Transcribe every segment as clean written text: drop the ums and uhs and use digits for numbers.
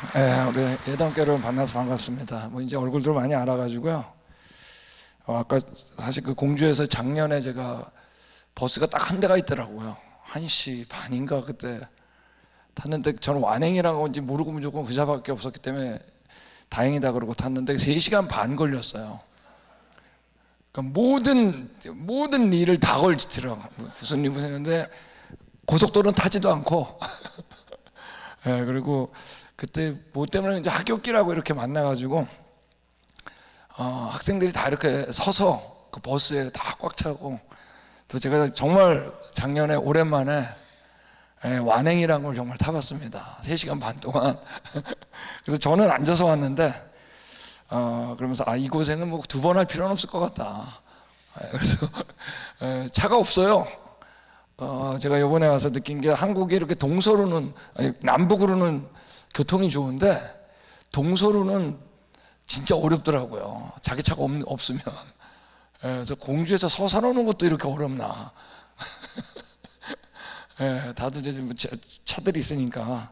우리 예담교 여러분 만나서 반갑습니다. 뭐 이제 얼굴들 많이 알아가지고요. 아까 사실 그 공주에서 작년에 제가 버스가 딱 한 대가 있더라고요. 1시 반인가 그때 탔는데 저는 완행이라고 인지 모르고 무조건 그 자밖에 없었기 때문에 다행이다 그러고 탔는데 3시간 반 걸렸어요. 그러니까 모든 일을 다 걸치더라고요. 무슨 일을 했는데 고속도로는 타지도 않고 네, 그리고 그때 뭐 때문에 이제 하굣길하고 이렇게 만나가지고 학생들이 다 이렇게 서서 그 버스에 다 꽉 차고, 또 제가 정말 작년에 오랜만에 완행이라는 걸 정말 타봤습니다. 3시간 반 동안. 그래서 저는 앉아서 왔는데 그러면서 이 고생은 뭐 2번 할 필요는 없을 것 같다. 그래서 차가 없어요. 제가 이번에 와서 느낀 게 한국이 이렇게 동서로는, 아니, 남북으로는 교통이 좋은데 동서로는 진짜 어렵더라고요. 자기 차가 없으면. 그래서 공주에서 서산 오는 것도 이렇게 어렵나. 다들 이제 차들이 있으니까.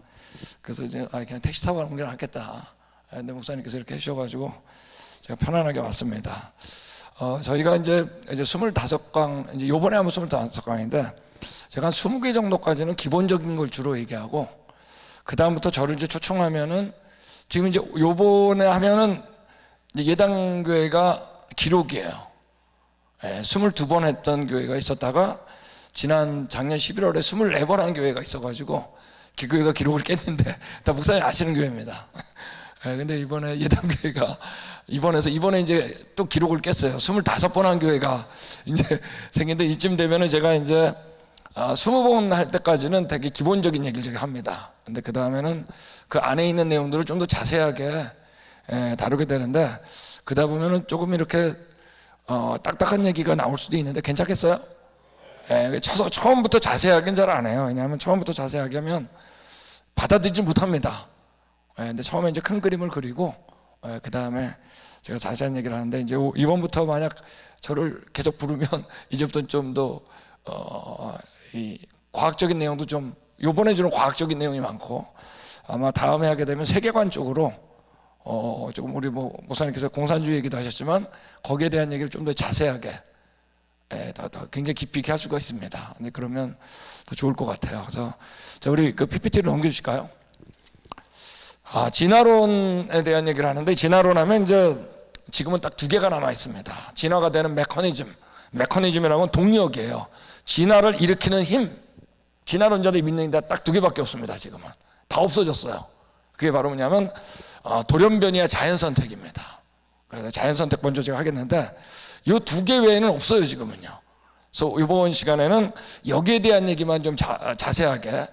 그래서 이제 그냥 택시 타고 가는 게 낫겠다. 근데 목사님께서 이렇게 해주셔가지고 제가 편안하게 왔습니다. 저희가 이제 25강, 이제 요번에 하면 25강인데 제가 한 20개 정도까지는 기본적인 걸 주로 얘기하고, 그 다음부터 저를 이제 초청하면은, 지금 이제 요번에 하면은 이제 예당교회가 기록이에요. 22번 했던 교회가 있었다가 작년 11월에 24번 한 교회가 있어가지고 그 교회가 기록을 깼는데, 다 목사님 아시는 교회입니다. 근데 이번에 예당교회가 이번에 이제 또 기록을 깼어요. 25번 한 교회가 이제 생긴데, 이쯤 되면은 제가 이제 20번 할 때까지는 되게 기본적인 얘기를 제가 합니다. 근데 그 다음에는 그 안에 있는 내용들을 좀 더 자세하게 다루게 되는데, 그러다 보면은 조금 이렇게 딱딱한 얘기가 나올 수도 있는데 괜찮겠어요? 처음부터 자세하게는 잘 안 해요. 왜냐하면 처음부터 자세하게 하면 받아들이지 못합니다. 근데 처음에 이제 큰 그림을 그리고 그 다음에 제가 자세한 얘기를 하는데, 이제 이번부터 만약 저를 계속 부르면 이제부터는 좀 더 이 과학적인 내용도 좀, 요번에 주는 과학적인 내용이 많고, 아마 다음에 하게 되면 세계관 쪽으로 조금, 우리 뭐 목사님께서 공산주의 얘기도 하셨지만 거기에 대한 얘기를 좀 더 자세하게 더 굉장히 깊이 있게 할 수가 있습니다. 근데 그러면 더 좋을 것 같아요. 그래서 우리 그 PPT를 넘겨주실까요? 진화론에 대한 얘기를 하는데, 진화론 하면 이제 지금은 딱 2개가 남아 있습니다. 진화가 되는 메커니즘이라는 건 동력이에요. 진화를 일으키는 힘, 진화론자들이 믿는 게 딱 2개밖에 없습니다. 지금은 다 없어졌어요. 그게 바로 뭐냐면 돌연변이와 자연선택입니다. 그래서 자연선택 먼저 제가 하겠는데, 이 2개 외에는 없어요 지금은요. 그래서 이번 시간에는 여기에 대한 얘기만 좀 자세하게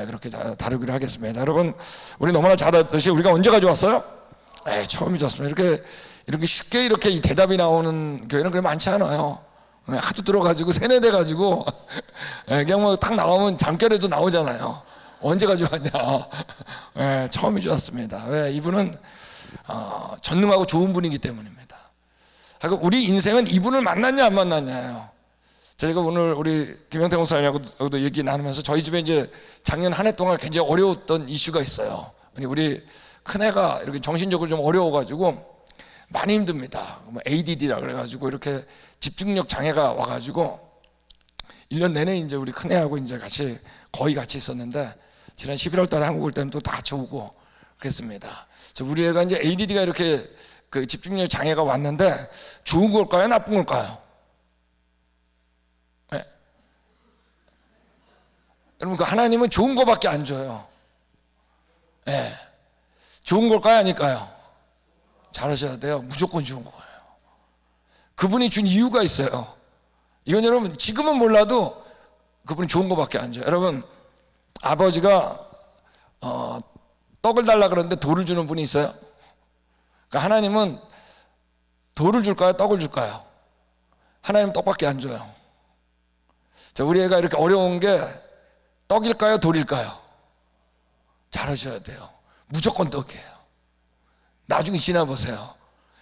그렇게 다루기로 하겠습니다. 여러분, 우리 너무나 잘 알듯이 우리가 언제 가져왔어요? 처음이었습니다. 이렇게 쉽게 이렇게 이 대답이 나오는 교회는 그렇게 많지 않아요. 하도 들어가지고 세뇌돼 가지고 그냥 뭐 탁 나오면 잠결에도 나오잖아요. 언제 가져왔냐. 처음이 좋았습니다. 왜? 이분은 전능하고 좋은 분이기 때문입니다. 그러니까 우리 인생은 이분을 만났냐 안 만났냐예요. 제가 오늘 우리 김영태 목사님하고도 얘기 나누면서, 저희 집에 이제 작년 한 해 동안 굉장히 어려웠던 이슈가 있어요. 우리 큰애가 이렇게 정신적으로 좀 어려워가지고 많이 힘듭니다. ADD라 그래가지고 이렇게 집중력 장애가 와가지고 1년 내내 이제 우리 큰애하고 이제 거의 같이 있었는데, 지난 11월 달에 한국 올 때는 또 다 같이 오고 그랬습니다. 우리 애가 이제 ADD가 이렇게 그 집중력 장애가 왔는데, 좋은 걸까요? 나쁜 걸까요? 여러분, 그 하나님은 좋은 거밖에 안 줘요. 좋은 걸까요? 아닐까요? 잘하셔야 돼요. 무조건 좋은 거예요. 그분이 준 이유가 있어요. 이건 여러분 지금은 몰라도 그분이 좋은 거밖에 안 줘요. 여러분, 아버지가 떡을 달라 그러는데 돌을 주는 분이 있어요? 그러니까 하나님은 돌을 줄까요? 떡을 줄까요? 하나님은 떡밖에 안 줘요. 우리 애가 이렇게 어려운 게 떡일까요? 돌일까요? 잘하셔야 돼요. 무조건 떡이에요. 나중에 지나보세요.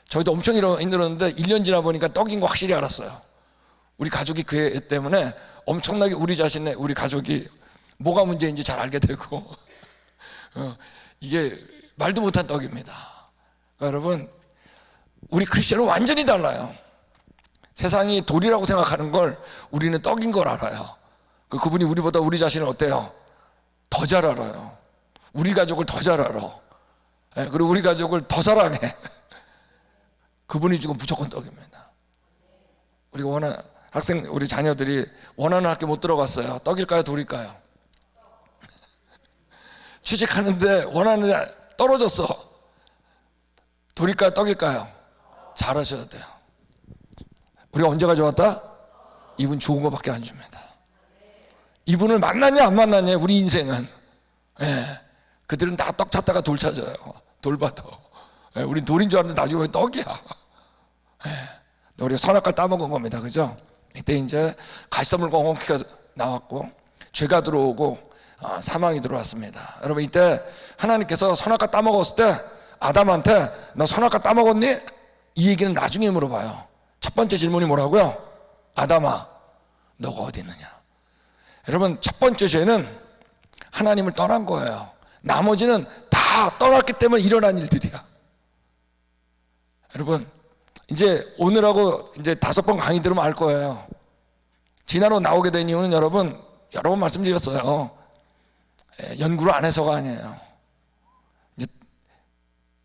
저희도 엄청 힘들었는데 1년 지나 보니까 떡인 거 확실히 알았어요. 우리 가족이 그 애 때문에 엄청나게 우리 가족이 뭐가 문제인지 잘 알게 되고 이게 말도 못한 떡입니다. 여러분, 우리 크리스천은 완전히 달라요. 세상이 돌이라고 생각하는 걸 우리는 떡인 걸 알아요. 그분이 우리보다 우리 자신을 어때요? 더 잘 알아요. 우리 가족을 더 잘 알아. 그리고 우리 가족을 더 사랑해. 그분이 지금 무조건 떡입니다. 우리가 우리 자녀들이 원하는 학교 못 들어갔어요. 떡일까요? 돌일까요? 취직하는데 원하는데 떨어졌어. 돌일까요? 떡일까요? 잘하셔야 돼요. 우리가 언제 가져왔다? 이분 좋은 거밖에 안 줍니다. 이분을 만났냐 안 만났냐 우리 인생은. 그들은 다 떡 찾다가 돌 찾아요. 돌 받아. 우린 돌인 줄 알았는데 나중에 왜 떡이야. 우리가 선악과를 따먹은 겁니다. 그죠? 이때 이제 가시덤불 공동체가 나왔고 죄가 들어오고 사망이 들어왔습니다. 여러분, 이때 하나님께서 선악과 따먹었을 때 아담한테 너 선악과 따먹었니? 이 얘기는 나중에 물어봐요. 첫 번째 질문이 뭐라고요? 아담아, 너가 어디 있느냐? 여러분, 첫 번째 죄는 하나님을 떠난 거예요. 나머지는 다 떠났기 때문에 일어난 일들이야. 여러분, 이제 오늘하고 이제 5번 강의 들으면 알 거예요. 지나로 나오게 된 이유는 여러 번 말씀드렸어요. 연구를 안 해서가 아니에요. 이제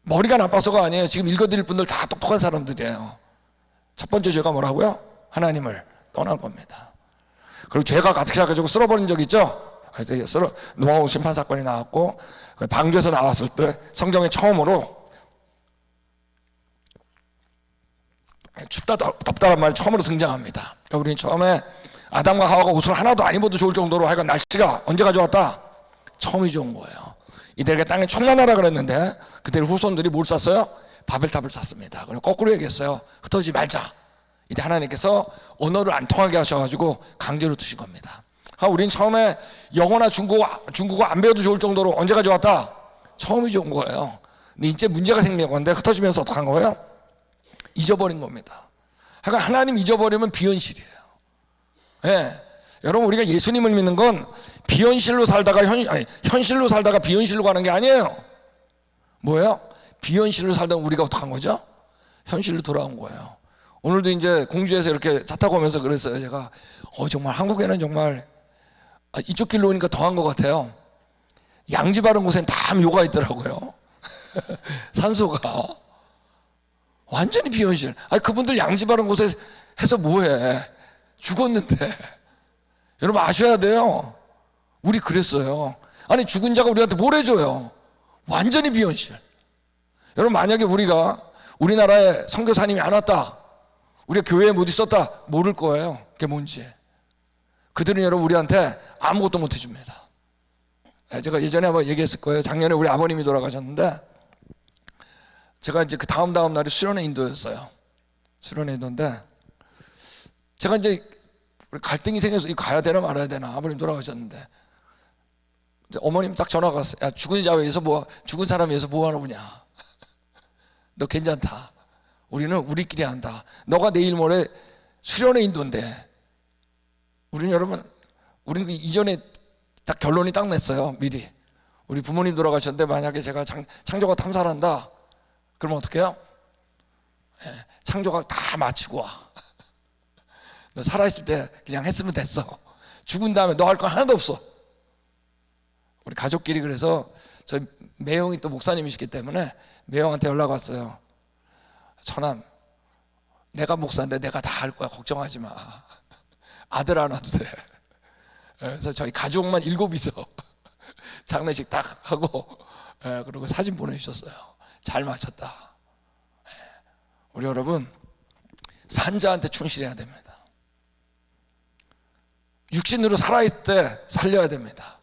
머리가 나빠서가 아니에요. 지금 읽어드릴 분들 다 똑똑한 사람들이에요. 첫 번째 죄가 뭐라고요? 하나님을 떠난 겁니다. 그리고 죄가 가득해가지고 쓸어버린 적 있죠? 노아호 심판 사건이 나왔고, 방주에서 나왔을 때 성경에 처음으로 춥다 덥다란 말이 처음으로 등장합니다. 그러니까 우리는 처음에 아담과 하와가 옷을 하나도 안 입어도 좋을 정도로 하여간 날씨가 언제 가져왔다? 처음이 좋은 거예요. 이들에게 땅에 충만하라 그랬는데 그들 후손들이 뭘 쌌어요? 바벨탑을 쌌습니다. 그럼 거꾸로 얘기했어요. 흩어지지 말자. 이때 하나님께서 언어를 안 통하게 하셔가지고 강제로 두신 겁니다. 우린 처음에 영어나 중국어 안 배워도 좋을 정도로 언제 가져왔다? 처음이 좋은 거예요. 근데 이제 문제가 생긴 건데 흩어지면서 어떻게 한 거예요? 잊어버린 겁니다. 그러니까 하나님 잊어버리면 비현실이에요. 여러분, 우리가 예수님을 믿는 건 비현실로 살다가 현실로 살다가 비현실로 가는 게 아니에요. 뭐예요? 비현실로 살다가 우리가 어떻게 한 거죠? 현실로 돌아온 거예요. 오늘도 이제 공주에서 이렇게 차 타고 오면서 그랬어요. 제가 정말 한국에는 정말 이쪽 길로 오니까 더한 것 같아요. 양지 바른 곳엔 다 묘가 있더라고요. 산소가 완전히 비현실. 그분들 양지 바른 곳에 해서 뭐해? 죽었는데. 여러분 아셔야 돼요. 우리 그랬어요. 아니, 죽은 자가 우리한테 뭘 해줘요? 완전히 비현실. 여러분, 만약에 우리나라에 선교사님이 안 왔다, 우리가 교회에 못 있었다, 모를 거예요. 그게 뭔지. 그들은 여러분 우리한테 아무것도 못 해줍니다. 제가 예전에 한번 얘기했을 거예요. 작년에 우리 아버님이 돌아가셨는데 제가 이제 그 다음 날이 수련회 인도였어요. 수련회 인도인데 제가 이제 갈등이 생겨서 이거 가야 되나 말아야 되나. 아버님 돌아가셨는데 어머님 딱 전화가 왔어요. 야, 죽은 사람 위해서 뭐 하러 오냐. 너 괜찮다. 우리는 우리끼리 한다. 너가 내일 모레 수련회 인도인데. 우리는 이전에 딱 결론이 딱 냈어요. 미리. 우리 부모님 돌아가셨는데 만약에 제가 창조가 탐사를 한다, 그러면 어떻게 해요? 창조가 다 마치고 와. 너 살아있을 때 그냥 했으면 됐어. 죽은 다음에 너 할 거 하나도 없어. 우리 가족끼리. 그래서 저희 매형이 또 목사님이시기 때문에 매형한테 연락 왔어요. 처남, 내가 목사인데 내가 다 할 거야. 걱정하지 마. 아들 안 와도 돼. 그래서 저희 가족만 7이서 장례식 딱 하고, 그리고 사진 보내주셨어요. 잘 마쳤다. 우리 여러분, 산자한테 충실해야 됩니다. 육신으로 살아있을 때 살려야 됩니다.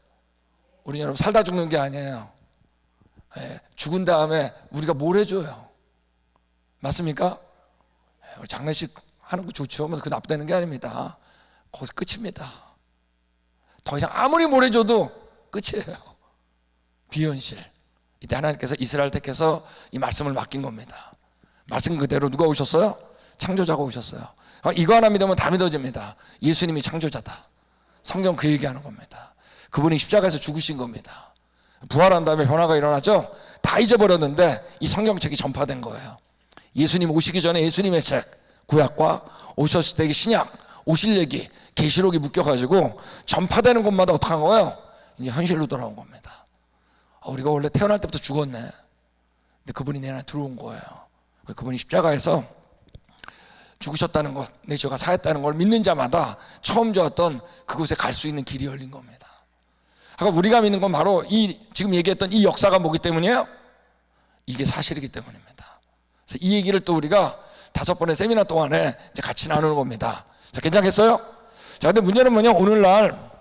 우리 여러분 살다 죽는 게 아니에요. 죽은 다음에 우리가 뭘 해줘요? 맞습니까? 우리 장례식 하는 거 좋죠. 그 나쁘다는 게 아닙니다. 거기서 끝입니다. 더 이상 아무리 뭘 해줘도 끝이에요. 비현실. 이때 하나님께서 이스라엘 택해서 이 말씀을 맡긴 겁니다. 말씀 그대로 누가 오셨어요? 창조자가 오셨어요. 이거 하나 믿으면 다 믿어집니다. 예수님이 창조자다. 성경 그 얘기하는 겁니다. 그분이 십자가에서 죽으신 겁니다. 부활한 다음에 변화가 일어나죠. 다 잊어버렸는데 이 성경책이 전파된 거예요. 예수님 오시기 전에 예수님의 책 구약과 오셨을 때의 신약 오실 얘기 계시록이 묶여가지고 전파되는 곳마다 어떻게 한 거예요? 이제 현실로 돌아온 겁니다. 우리가 원래 태어날 때부터 죽었네. 근데 그분이 내 안에 들어온 거예요. 그분이 십자가에서 죽으셨다는 것, 내 죄가 사했다는 걸 믿는 자마다 처음 좋았던 그곳에 갈 수 있는 길이 열린 겁니다. 그러니까 우리가 믿는 건 바로 지금 얘기했던 이 역사가 뭐기 때문이에요? 이게 사실이기 때문입니다. 그래서 이 얘기를 또 우리가 5번의 세미나 동안에 이제 같이 나누는 겁니다. 자, 괜찮겠어요? 자, 근데 문제는 뭐냐? 오늘날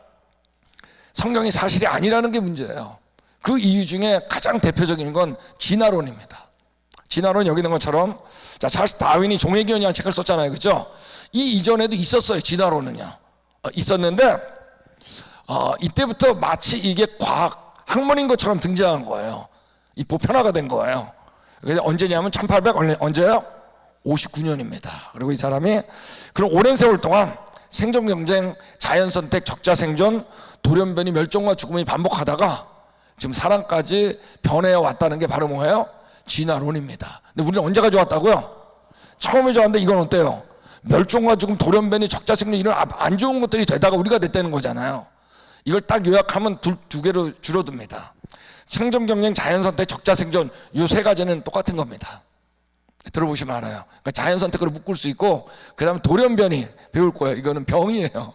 성경이 사실이 아니라는 게 문제예요. 그 이유 중에 가장 대표적인 건 진화론입니다. 진화론 여기 있는 것처럼, 자, 찰스 다윈이 종의 기원이라는 책을 썼잖아요. 그죠? 이 이전에도 있었어요. 진화론은요. 있었는데, 이때부터 마치 이게 과학, 학문인 것처럼 등장한 거예요. 이 보편화가 된 거예요. 그래서 언제냐면 언제요? 59년입니다. 그리고 이 사람이 그런 오랜 세월 동안 생존 경쟁, 자연 선택, 적자 생존, 돌연변이, 멸종과 죽음이 반복하다가 지금 사람까지 변해 왔다는 게 바로 뭐예요? 진화론입니다. 근데 우리는 언제 가져왔다고요? 처음에 좋았는데 이건 어때요? 멸종과 죽음, 돌연변이, 적자 생존 이런 안 좋은 것들이 되다가 우리가 됐다는 거잖아요. 이걸 딱 요약하면 두 개로 줄어듭니다. 생존 경쟁, 자연 선택, 적자 생존 이 세 가지는 똑같은 겁니다. 들어보시면 알아요. 그러니까 자연 선택으로 묶을 수 있고, 그 다음에 돌연변이 배울 거예요. 이거는 병이에요.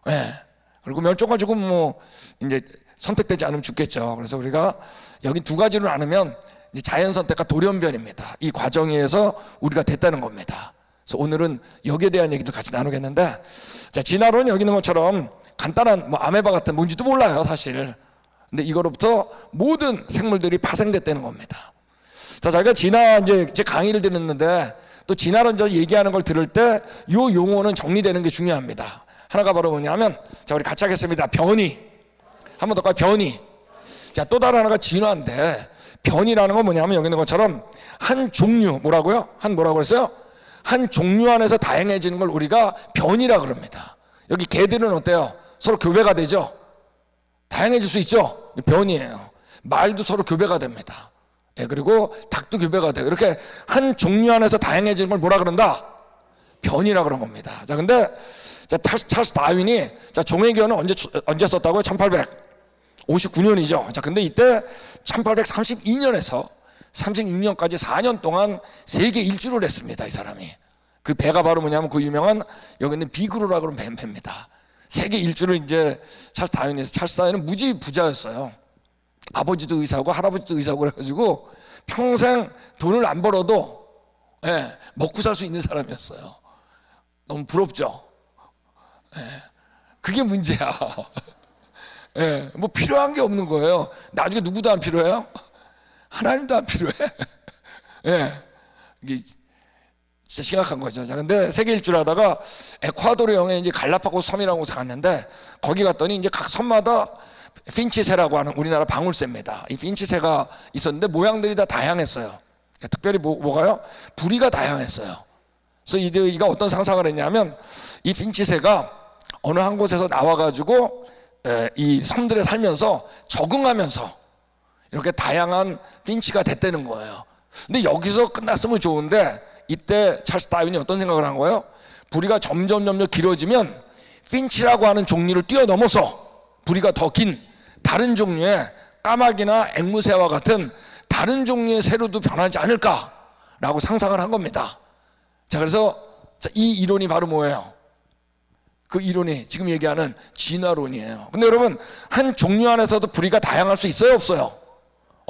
네. 그리고 멸종과 죽음 이제 선택되지 않으면 죽겠죠. 그래서 우리가 여기 두 가지로 나누면 이제 자연 선택과 돌연변입니다. 이 과정에 의해서 우리가 됐다는 겁니다. 그래서 오늘은 여기에 대한 얘기도 같이 나누겠는데, 자, 진화론이 여기 있는 것처럼 간단한 아메바 같은 뭔지도 몰라요, 사실. 근데 이거로부터 모든 생물들이 파생됐다는 겁니다. 자, 저희가 이제 강의를 들었는데 또 진화론자 얘기하는 걸 들을 때 이 용어는 정리되는 게 중요합니다. 하나가 바로 뭐냐면, 자, 우리 같이 하겠습니다. 변이. 한 번 더 가요. 변이. 자, 또 다른 하나가 진화인데, 변이라는 건 뭐냐면 여기 있는 것처럼 한 종류, 뭐라고요? 뭐라고 그랬어요? 한 종류 안에서 다양해지는 걸 우리가 변이라 그럽니다. 여기 개들은 어때요? 서로 교배가 되죠? 다양해질 수 있죠? 변이에요. 말도 서로 교배가 됩니다. 예, 그리고 닭도 교배가 돼요. 이렇게 한 종류 안에서 다양해지는 걸 뭐라 그런다? 변이라 그런 겁니다. 자, 근데 자, 찰스 다윈이 자, 종의 기원은 언제 썼다고요? 1859년이죠. 자, 근데 이때 1832년에서 36년까지 4년 동안 세계 일주를 했습니다. 이 사람이. 그 배가 바로 뭐냐면 그 유명한 여기 있는 비그루라고 하는 배입니다. 세계 일주를 이제 찰스 다윈은 무지 부자였어요. 아버지도 의사고 할아버지도 의사고 그래가지고 평생 돈을 안 벌어도 먹고 살 수 있는 사람이었어요. 너무 부럽죠? 그게 문제야. 뭐 필요한 게 없는 거예요. 나중에 누구도 안 필요해요? 하나님도 안 필요해. 이게 진짜 심각한 거죠. 자, 근데 세계 일주를 하다가 에콰도르형에 이제 갈라파고스 섬이라는 곳에 갔는데, 거기 갔더니 이제 각 섬마다 핀치새라고 하는 우리나라 방울새입니다. 이 핀치새가 있었는데 모양들이 다 다양했어요. 그러니까 특별히 뭐가요? 부리가 다양했어요. 그래서 이가 어떤 상상을 했냐면, 이 핀치새가 어느 한 곳에서 나와가지고 이 섬들에 살면서 적응하면서 이렇게 다양한 핀치가 됐다는 거예요. 근데 여기서 끝났으면 좋은데, 이때 찰스 다윈이 어떤 생각을 한 거예요? 부리가 점점 길어지면 핀치라고 하는 종류를 뛰어넘어서 부리가 더 긴 다른 종류의 까마귀나 앵무새와 같은 다른 종류의 새로도 변하지 않을까라고 상상을 한 겁니다. 자, 그래서 이 이론이 바로 뭐예요? 그 이론이 지금 얘기하는 진화론이에요. 근데 여러분, 한 종류 안에서도 부리가 다양할 수 있어요, 없어요?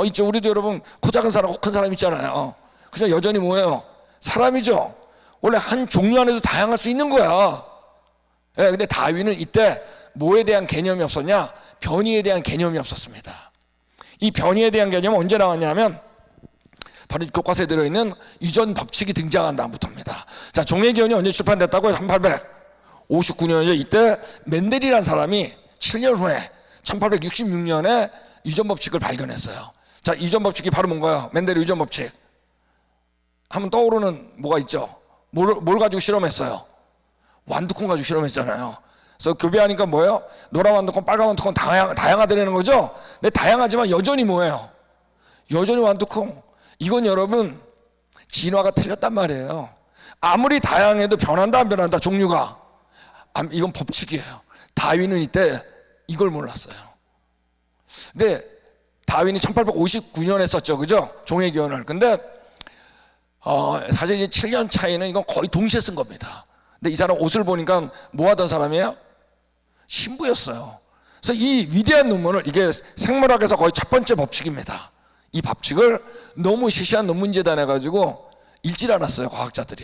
있죠. 우리도 여러분 코 작은 사람, 코 큰 사람 있잖아요. 그냥 여전히 뭐예요? 사람이죠. 원래 한 종류 안에도 다양할 수 있는 거야. 근데 다윈은 이때 뭐에 대한 개념이 없었냐? 변이에 대한 개념이 없었습니다. 이 변이에 대한 개념은 언제 나왔냐면 바로 교과서에 들어있는 유전 법칙이 등장한 다음부터입니다. 자, 종의 기원이 언제 출판됐다고요? 1859년이죠. 이때 멘델이라는 사람이 7년 후에 1866년에 유전 법칙을 발견했어요. 자, 유전 법칙이 바로 뭔가요? 멘델의 유전 법칙. 하면 떠오르는 뭐가 있죠? 뭘 가지고 실험했어요? 완두콩 가지고 실험했잖아요. 그래서 교배하니까 뭐예요? 노란 완두콩, 빨간 완두콩 다양하다는 거죠. 근데 다양하지만 여전히 뭐예요? 여전히 완두콩. 이건 여러분 진화가 틀렸단 말이에요. 아무리 다양해도 변한다 안 변한다 종류가. 이건 법칙이에요. 다윈은 이때 이걸 몰랐어요. 근데 다윈이 1859년에 썼죠, 그죠? 종회기원을. 근데 사실 이제 7년 차이는 이건 거의 동시에 쓴 겁니다. 근데 이 사람 옷을 보니까 뭐 하던 사람이에요? 신부였어요. 그래서 이 위대한 논문을, 이게 생물학에서 거의 첫 번째 법칙입니다. 이 법칙을 너무 시시한 논문재단 해가지고 읽질 않았어요, 과학자들이.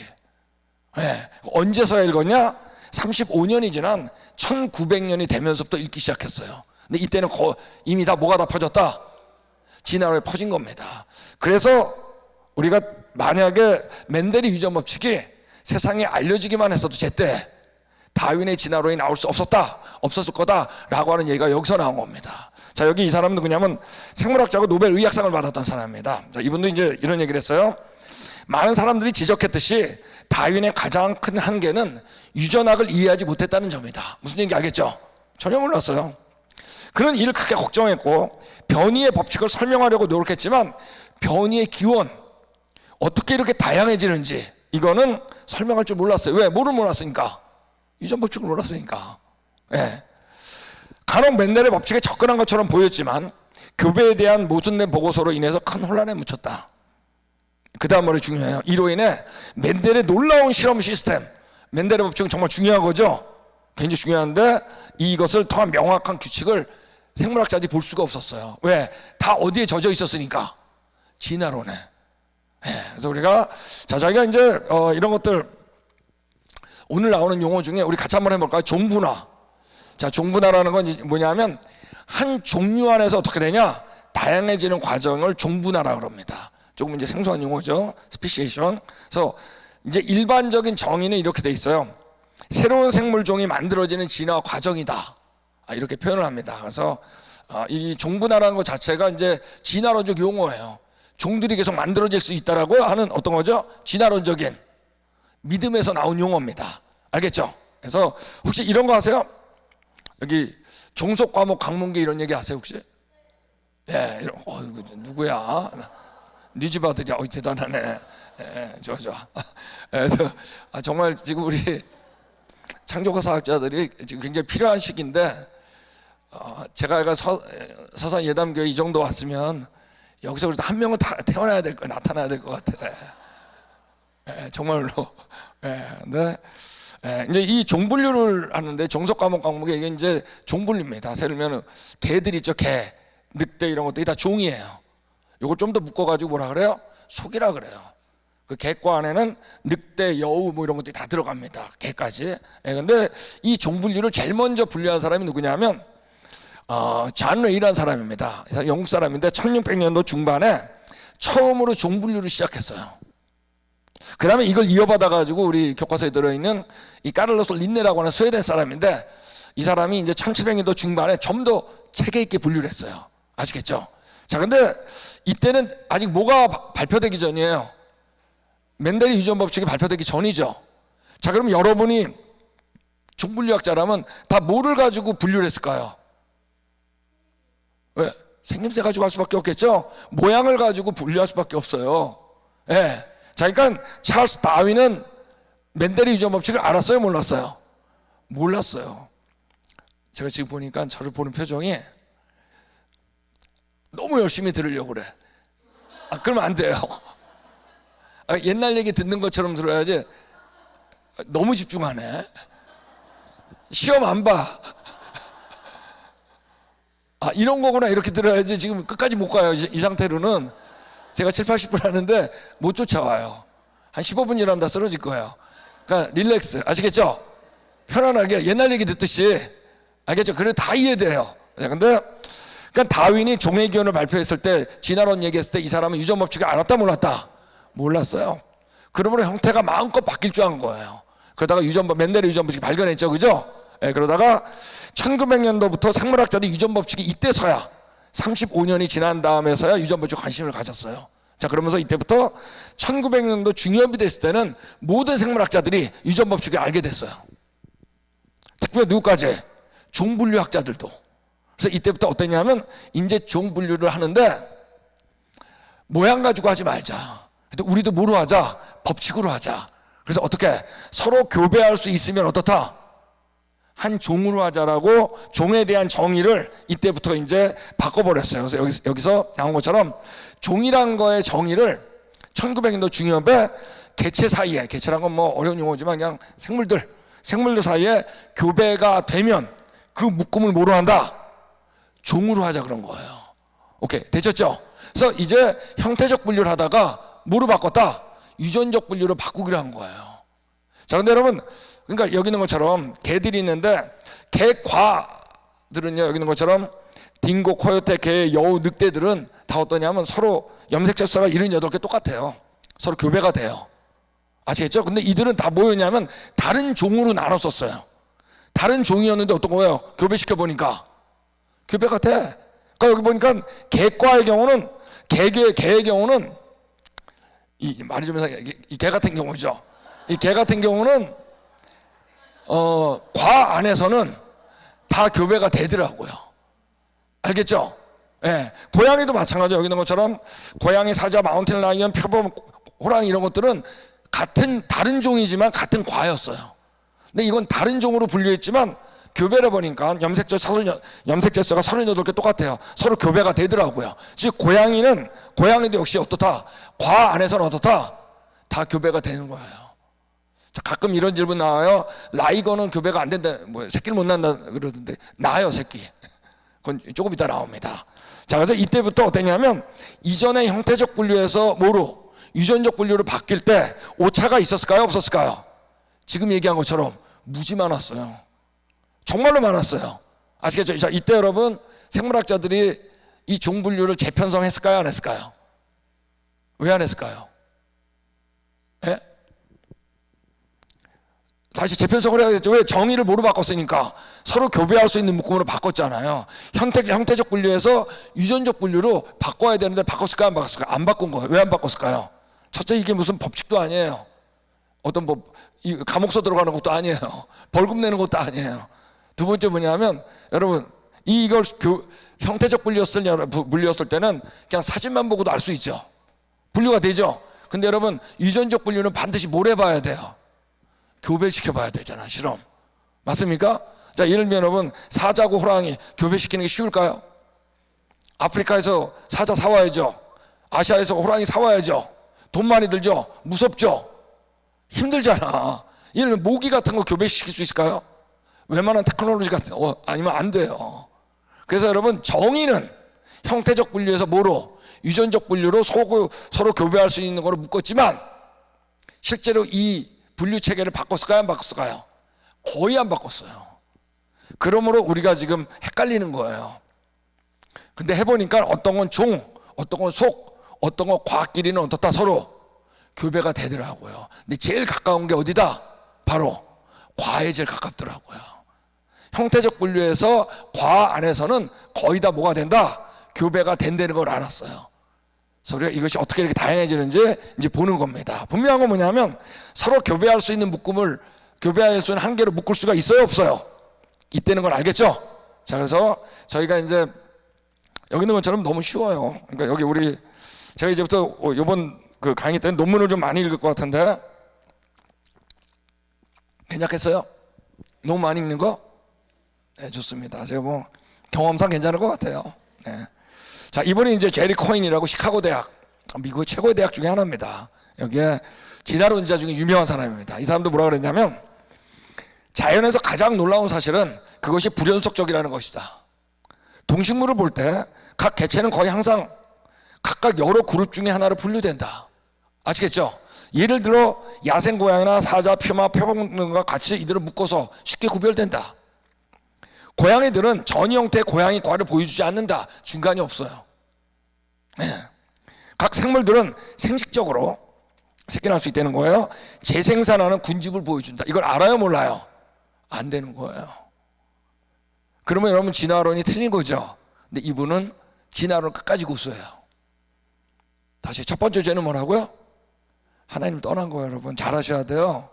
네. 언제서야 읽었냐? 35년이 지난 1900년이 되면서부터 읽기 시작했어요. 근데 이때는 이미 다 뭐가 다 퍼졌다? 진화론에 퍼진 겁니다. 그래서 우리가 만약에 멘델의 유전 법칙이 세상에 알려지기만 했어도 제때 다윈의 진화론이 나올 수 없었을 거다라고 하는 얘기가 여기서 나온 겁니다. 자, 여기 이 사람은 누구냐면 생물학자고 노벨 의학상을 받았던 사람입니다. 자, 이분도 이제 이런 얘기를 했어요. 많은 사람들이 지적했듯이 다윈의 가장 큰 한계는 유전학을 이해하지 못했다는 점이다. 무슨 얘기인지 알겠죠? 전혀 몰랐어요. 그런 일을 크게 걱정했고 변이의 법칙을 설명하려고 노력했지만 변이의 기원, 어떻게 이렇게 다양해지는지 이거는 설명할 줄 몰랐어요. 왜? 뭐를 몰랐으니까? 유전 법칙을 몰랐으니까. 네. 간혹 멘델의 법칙에 접근한 것처럼 보였지만 교배에 대한 모순된 보고서로 인해서 큰 혼란에 묻혔다. 그 다음 말이 중요해요. 이로 인해 멘델의 놀라운 실험 시스템, 멘델의 법칙은 정말 중요한 거죠. 굉장히 중요한데 이것을 통한 명확한 규칙을 생물학자들이 볼 수가 없었어요. 왜? 다 어디에 젖어 있었으니까. 진화론에. 네. 그래서 우리가 자기가 이제 이런 것들 오늘 나오는 용어 중에 우리 같이 한번 해볼까요? 종분화. 자, 종분화라는 건 뭐냐면 한 종류 안에서 어떻게 되냐? 다양해지는 과정을 종분화라고 합니다. 조금 이제 생소한 용어죠. 스피시에이션. 그래서 이제 일반적인 정의는 이렇게 돼 있어요. 새로운 생물종이 만들어지는 진화 과정이다. 이렇게 표현을 합니다. 그래서 이 종분화라는 것 자체가 이제 진화론적 용어예요. 종들이 계속 만들어질 수 있다라고 하는 어떤 거죠? 진화론적인 믿음에서 나온 용어입니다. 알겠죠? 그래서 혹시 이런 거 아세요? 여기 종속 과목 강문계 이런 얘기 아세요 혹시? 예, 이런 누구야? 네 집 아들이야. 대단하네. 예, 좋아. 그래서 정말 지금 우리 창조과 사학자들이 지금 굉장히 필요한 시기인데 제가 서산 예담교회 이 정도 왔으면 여기서 그래도 한 명은 다 태어나야 될 거, 나타나야 될 것 같아. 예, 정말로. 예, 근데 이제 이 종분류를 하는데 종속 과목 강목에 이게 이제 종분류입니다. 예를 들면 개들 있죠, 개, 늑대 이런 것들이 다 종이에요. 이걸 좀 더 묶어가지고 뭐라 그래요? 속이라 그래요. 그 개과 안에는 늑대, 여우 뭐 이런 것들이 다 들어갑니다. 개까지. 근데 이 종분류를 제일 먼저 분류한 사람이 누구냐면 잔 레이라는 사람입니다. 영국 사람인데 1600년도 중반에 처음으로 종분류를 시작했어요. 그 다음에 이걸 이어받아 가지고 우리 교과서에 들어있는 이 까를로스 린네라고 하는 스웨덴 사람인데 이 사람이 이제 1700년도 중반에 좀 더 체계 있게 분류를 했어요. 아시겠죠? 자, 근데 이때는 아직 뭐가 발표되기 전이에요. 멘델의 유전 법칙이 발표되기 전이죠. 자, 그럼 여러분이 종분류학자라면 다 뭐를 가지고 분류를 했을까요? 왜? 생김새 가지고 할 수밖에 없겠죠? 모양을 가지고 분류할 수밖에 없어요. 예. 자, 그러니까 찰스 다윈은 멘델의 유전 법칙을 알았어요, 몰랐어요? 몰랐어요. 제가 지금 보니까 저를 보는 표정이 너무 열심히 들으려고 그래. 그러면 안 돼요. 옛날 얘기 듣는 것처럼 들어야지. 너무 집중하네. 시험 안 봐. 이런 거구나 이렇게 들어야지. 지금 끝까지 못 가요. 이 상태로는 제가 7, 80분 하는데 못 쫓아와요. 한 15분 일하면 다 쓰러질 거예요. 그러니까 릴렉스. 아시겠죠? 편안하게 옛날 얘기 듣듯이. 알겠죠? 그래 다 이해돼요. 근데 그러니까 다윈이 종회기원을 발표했을 때 진화론 얘기했을 때 이 사람은 유전 법칙을 알았다 몰랐다? 몰랐어요. 그러므로 형태가 마음껏 바뀔 줄 안 거예요. 그러다가 멘델의 유전 법칙 발견했죠, 그죠? 그러다가 1900년도부터 생물학자들이 유전 법칙이 이때서야 35년이 지난 다음에서야 유전 법칙 관심을 가졌어요. 자, 그러면서 이때부터 1900년도 중엽이 됐을 때는 모든 생물학자들이 유전 법칙을 알게 됐어요. 특별히 그럼 누구까지? 종분류학자들도. 그래서 이때부터 어떠냐면 이제 종분류를 하는데 모양 가지고 하지 말자. 우리도 뭐로 하자? 법칙으로 하자. 그래서 어떻게? 서로 교배할 수 있으면 어떻다? 한 종으로 하자라고 종에 대한 정의를 이때부터 이제 바꿔버렸어요. 그래서 여기서 나온 것처럼 종이라는 거의 정의를 1900년도 중엽에 개체 사이에, 개체란 건 뭐 어려운 용어지만 그냥 생물들 사이에 교배가 되면 그 묶음을 뭐로 한다? 종으로 하자 그런 거예요. 오케이, 되셨죠? 그래서 이제 형태적 분류를 하다가 뭐로 바꿨다? 유전적 분류로 바꾸기로 한 거예요. 자, 근데 여러분, 그러니까 여기 있는 것처럼 개들이 있는데 개과들은요, 여기 있는 것처럼 딩고, 코요테, 개, 여우, 늑대들은 다 어떠냐면 서로 염색체 숫자가 78개 똑같아요. 서로 교배가 돼요. 아시겠죠? 근데 이들은 다 뭐였냐면 다른 종으로 나눴었어요. 다른 종이었는데 어떤 거예요? 교배시켜 보니까 교배가 돼. 그러니까 여기 보니까 개과의 경우는 개의 경우는 이 말이 좀 이 개 같은 경우죠. 이 개 같은 경우는 과 안에서는 다 교배가 되더라고요. 알겠죠? 예. 고양이도 마찬가지예요. 여기 있는 것처럼 고양이, 사자, 마운틴 라이언, 표범, 호랑이 이런 것들은 다른 종이지만 같은 과였어요. 근데 이건 다른 종으로 분류했지만 교배를 보니까 염색체 수가 38개 똑같아요. 서로 교배가 되더라고요. 즉 고양이도 역시 어떻다? 과 안에서는 어떻다? 다 교배가 되는 거예요. 자, 가끔 이런 질문 나와요. 라이거는 교배가 안 된다, 뭐 새끼를 못 낳는다 그러던데 나요, 새끼. 그건 조금 이따 나옵니다. 자, 그래서 이때부터 어땠냐면 이전의 형태적 분류에서 뭐로? 유전적 분류로 바뀔 때 오차가 있었을까요? 없었을까요? 지금 얘기한 것처럼 무지 많았어요. 정말로 많았어요. 아시겠죠? 자, 이때 여러분 생물학자들이 이 종분류를 재편성했을까요? 안 했을까요? 왜 안 했을까요? 예? 다시 재편성을 해야겠죠. 왜? 정의를 뭐로 바꿨으니까 서로 교배할 수 있는 묶음으로 바꿨잖아요. 형태적 분류에서 유전적 분류로 바꿔야 되는데 바꿨을까요? 안 바꿨을까요? 안 바꾼 거예요. 왜 안 바꿨을까요? 첫째, 이게 무슨 법칙도 아니에요. 어떤 감옥서 들어가는 것도 아니에요. 벌금 내는 것도 아니에요. 두 번째 뭐냐면 여러분 이걸 형태적 분류였을 때는 그냥 사진만 보고도 알 수 있죠. 분류가 되죠. 근데 여러분 유전적 분류는 반드시 뭘 해봐야 돼요? 교배시켜 봐야 되잖아. 실험. 맞습니까? 자, 예를 들면 여러분 사자고 호랑이 교배시키는 게 쉬울까요? 아프리카에서 사자 사와야죠. 아시아에서 호랑이 사와야죠. 돈 많이 들죠. 무섭죠. 힘들잖아. 예를 들면 모기 같은 거 교배시킬 수 있을까요? 웬만한 테크놀로지 같은 아니면 안 돼요. 그래서 여러분 정의는 형태적 분류에서 뭐로? 유전적 분류로 서로 교배할 수 있는 거로 묶었지만 실제로 이 분류 체계를 바꿨을까요? 안 바꿨을까요? 거의 안 바꿨어요. 그러므로 우리가 지금 헷갈리는 거예요. 근데 해보니까 어떤 건 종, 어떤 건 속, 어떤 건 과끼리는 어떻다? 서로 교배가 되더라고요. 근데 제일 가까운 게 어디다? 바로 과에 제일 가깝더라고요. 형태적 분류에서 과 안에서는 거의 다 뭐가 된다? 교배가 된다는 걸 알았어요. 그래서 우리가 이것이 어떻게 이렇게 다양해지는지 이제 보는 겁니다. 분명한 건 뭐냐면 서로 교배할 수 있는 묶음을 교배할 수 있는 한계로 묶을 수가 있어요, 없어요? 이때는 걸 알겠죠? 자, 그래서 저희가 이제 여기 있는 것처럼 너무 쉬워요. 그러니까 여기 제가 이제부터 이번 그 강의 때는 논문을 좀 많이 읽을 것 같은데 괜찮겠어요? 너무 많이 읽는 거? 네, 좋습니다. 제가 뭐 경험상 괜찮을 것 같아요. 네. 자, 이번에 이제 제리 코인이라고 시카고 대학, 미국의 최고의 대학 중에 하나입니다. 여기에 진화론자 중에 유명한 사람입니다. 이 사람도 뭐라 그랬냐면 자연에서 가장 놀라운 사실은 그것이 불연속적이라는 것이다. 동식물을 볼 때 각 개체는 거의 항상 각각 여러 그룹 중에 하나로 분류된다. 아시겠죠? 예를 들어 야생 고양이나 사자, 퓨마, 표범 등과 같이 이들을 묶어서 쉽게 구별된다. 고양이들은 전 형태의 고양이 과를 보여주지 않는다. 중간이 없어요. 네. 각 생물들은 생식적으로 새끼날 수 있다는 거예요. 재생산하는 군집을 보여준다. 이걸 알아요, 몰라요? 안 되는 거예요. 그러면 여러분 진화론이 틀린 거죠. 근데 이분은 진화론 끝까지 고수해요. 다시 첫 번째 죄는 뭐라고요? 하나님 떠난 거예요, 여러분. 잘 하셔야 돼요.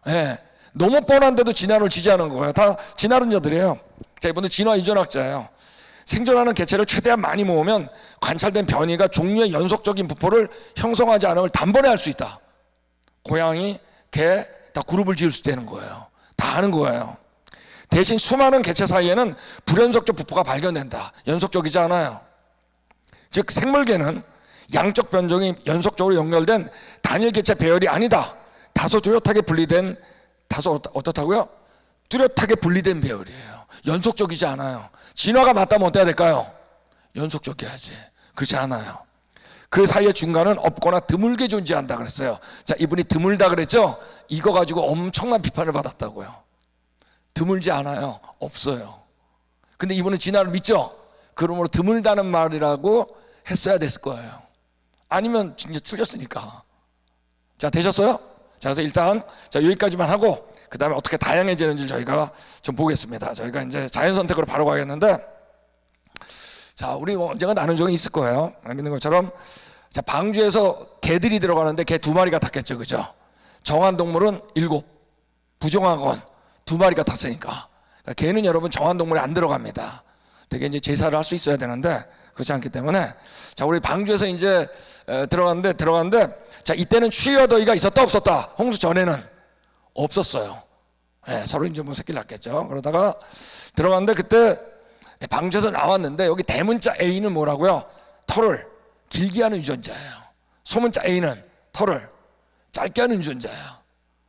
네. 너무 뻔한데도 진화를 지지하는 거예요. 다 진화론자들이에요. 자, 이분은 진화 유전학자예요. 생존하는 개체를 최대한 많이 모으면 관찰된 변이가 종류의 연속적인 부포를 형성하지 않음을 단번에 알 수 있다. 고양이, 개 다 그룹을 지을 수 있다는 거예요. 다 아는 거예요. 대신 수많은 개체 사이에는 불연속적 부포가 발견된다. 연속적이지 않아요. 즉 생물계는 양적 변종이 연속적으로 연결된 단일 개체 배열이 아니다. 다소 뚜렷하게 분리된, 다소 어떻다고요? 뚜렷하게 분리된 배열이에요. 연속적이지 않아요. 진화가 맞다면 어때야 될까요? 연속적이어야지. 그렇지 않아요. 그 사이의 중간은 없거나 드물게 존재한다 그랬어요. 자, 이분이 드물다 그랬죠? 이거 가지고 엄청난 비판을 받았다고요. 드물지 않아요. 없어요. 근데 이분은 진화를 믿죠? 그러므로 드물다는 말이라고 했어야 됐을 거예요. 아니면 진짜 틀렸으니까. 자, 되셨어요? 자, 그래서 일단 자, 여기까지만 하고 그 다음에 어떻게 다양해지는지 저희가 좀 보겠습니다. 저희가 이제 자연선택으로 바로 가겠는데, 자, 우리 언젠가 나눈 적이 있을 거예요. 있는 것처럼, 자, 방주에서 개들이 들어가는데 개 2마리가 탔겠죠, 그죠? 정한 동물은 7, 부정한 건 2마리가 탔으니까. 그러니까 개는 여러분 정한 동물에 안 들어갑니다. 되게 이제 제사를 할 수 있어야 되는데 그렇지 않기 때문에, 자, 우리 방주에서 이제 들어갔는데, 자, 이때는 추위와 더위가 있었다 없었다? 홍수 전에는 없었어요. 네, 서로 이제 뭐 새끼를 낳겠죠. 그러다가 들어갔는데 그때 방주에서 나왔는데, 여기 대문자 A는 뭐라고요? 털을 길게 하는 유전자예요. 소문자 A는 털을 짧게 하는 유전자예요.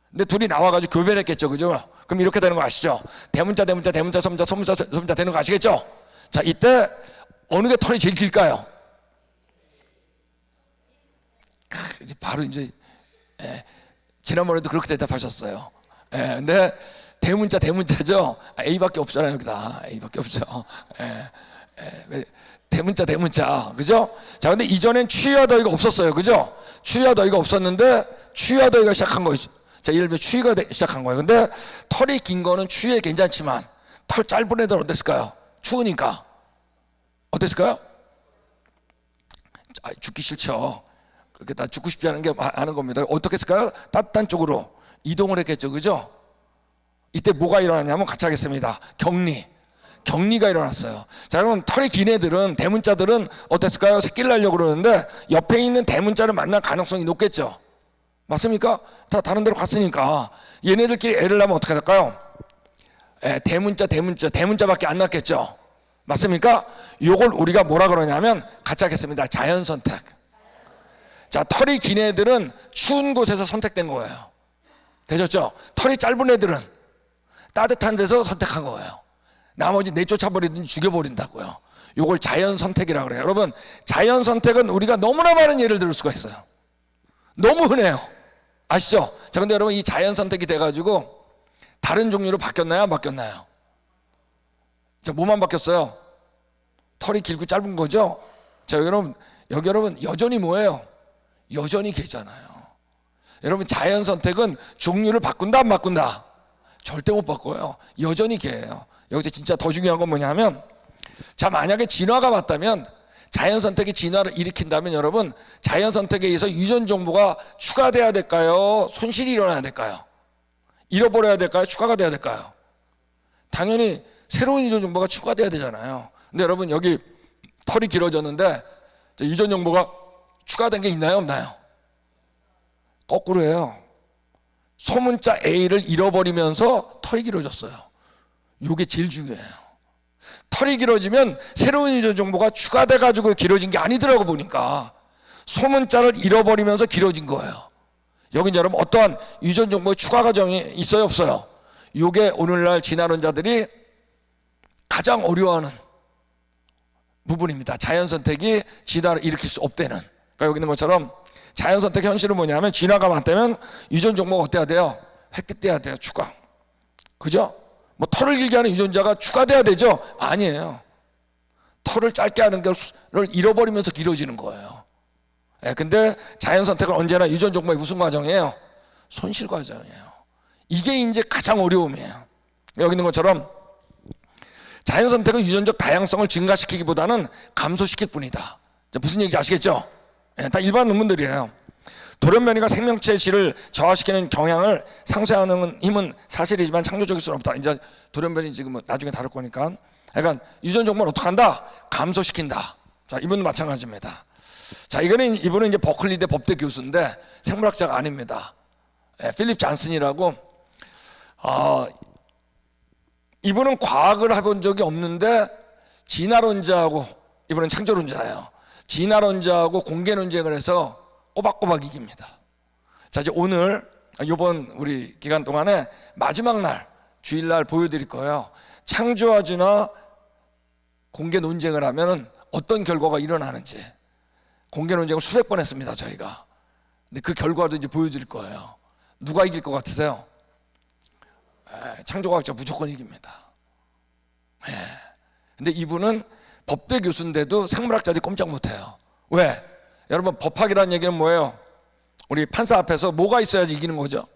근데 둘이 나와가지고 교배했겠죠, 그죠? 그럼 이렇게 되는 거 아시죠? 대문자, 소문자, 소문자 되는 거 아시겠죠? 자, 이때 어느 게 털이 제일 길까요? 이제 바로 이제 지난번에도 그렇게 대답하셨어요. 근데 대문자죠. A밖에 없잖아요, 여기다. A밖에 없죠. 대문자, 그죠? 자, 근데 이전엔 추위와 더위가 없었어요, 그죠? 추위와 더위가 없었는데 추위와 더위가 시작한 거죠. 자, 예를 들면 추위가 시작한 거예요. 근데 털이 긴 거는 추위에 괜찮지만 털 짧은 애들 어땠을까요? 추우니까 어땠을까요? 죽기 싫죠. 그렇게 다 죽고 싶지 않은 게 아는 겁니다. 어떻게 했을까요? 따뜻한 쪽으로 이동을 했겠죠, 그죠? 이때 뭐가 일어났냐면 같이 하겠습니다. 격리가 일어났어요. 자, 그럼 털이 긴 애들은, 대문자들은 어땠을까요? 새끼를 낳으려고 그러는데 옆에 있는 대문자를 만날 가능성이 높겠죠. 맞습니까? 다 다른 데로 갔으니까 얘네들끼리 애를 낳으면 어떻게 될까요? 대문자밖에 안 낳겠죠. 맞습니까? 요걸 우리가 뭐라 그러냐면 같이 하겠습니다. 자연선택. 자, 털이 긴 애들은 추운 곳에서 선택된 거예요. 되셨죠? 털이 짧은 애들은 따뜻한 데서 선택한 거예요. 나머지 내쫓아버리든지 죽여버린다고요. 요걸 자연선택이라고 그래요. 여러분, 자연선택은 우리가 너무나 많은 예를 들을 수가 있어요. 너무 흔해요. 아시죠? 자, 근데 여러분, 이 자연선택이 돼가지고 다른 종류로 바뀌었나요? 안 바뀌었나요? 자, 뭐만 바뀌었어요? 털이 길고 짧은 거죠? 자, 여기 여러분 여전히 뭐예요? 여전히 개잖아요. 여러분, 자연선택은 종류를 바꾼다 안 바꾼다? 절대 못 바꿔요. 여전히 개예요. 여기서 진짜 더 중요한 건 뭐냐면, 자, 만약에 진화가 맞다면, 자연선택이 진화를 일으킨다면 여러분, 자연선택에 의해서 유전 정보가 추가돼야 될까요? 손실이 일어나야 될까요? 잃어버려야 될까요? 추가가 돼야 될까요? 당연히 새로운 유전 정보가 추가돼야 되잖아요. 근데 여러분, 여기 털이 길어졌는데 유전 정보가 추가된 게 있나요? 없나요? 거꾸로 해요. 소문자 A를 잃어버리면서 털이 길어졌어요. 이게 제일 중요해요. 털이 길어지면 새로운 유전 정보가 추가돼 가지고 길어진 게 아니더라고 보니까 소문자를 잃어버리면서 길어진 거예요. 여기 여러분, 어떠한 유전 정보의 추가 과정이 있어요, 없어요? 이게 오늘날 진화론자들이 가장 어려워하는 부분입니다. 자연선택이 진화를 일으킬 수 없다는. 그러니까 여기 있는 것처럼 자연선택 현실은 뭐냐면, 진화가 맞다면 유전 정보가 어때야 돼요? 획득돼야 돼요. 추가. 그죠? 뭐 털을 길게 하는 유전자가 추가돼야 되죠? 아니에요. 털을 짧게 하는 걸 잃어버리면서 길어지는 거예요. 근데 자연선택은 언제나 유전 정보의 무슨 과정이에요? 손실 과정이에요. 이게 이제 가장 어려움이에요. 여기 있는 것처럼 자연선택은 유전적 다양성을 증가시키기보다는 감소시킬 뿐이다. 무슨 얘기인지 아시겠죠? 다 일반 논문들이에요. 돌연변이가 생명체의 질을 저하시키는 경향을 상쇄하는 힘은 사실이지만 창조적일 수는 없다. 이제 돌연변이 지금 나중에 다룰 거니까. 그러니까 유전 종말을 어떻게 한다? 감소시킨다. 자, 이분도 마찬가지입니다. 자, 이분은 이제 버클리대 법대 교수인데 생물학자가 아닙니다. 필립 잔슨이라고. 이분은 과학을 해본 적이 없는데 진화론자하고, 이분은 창조론자예요. 진화론자하고 공개 논쟁을 해서 꼬박꼬박 이깁니다. 자, 이제 오늘 이번 우리 기간 동안에 마지막 날 주일날 보여드릴 거예요. 창조와 진화 공개 논쟁을 하면은 어떤 결과가 일어나는지. 공개 논쟁을 수백 번 했습니다, 저희가. 근데 그 결과도 이제 보여드릴 거예요. 누가 이길 것 같으세요? 창조과학자 무조건 이깁니다. 근데 이분은 법대 교수인데도 생물학자들이 꼼짝 못해요. 왜? 여러분, 법학이라는 얘기는 뭐예요? 우리 판사 앞에서 뭐가 있어야지 이기는 거죠?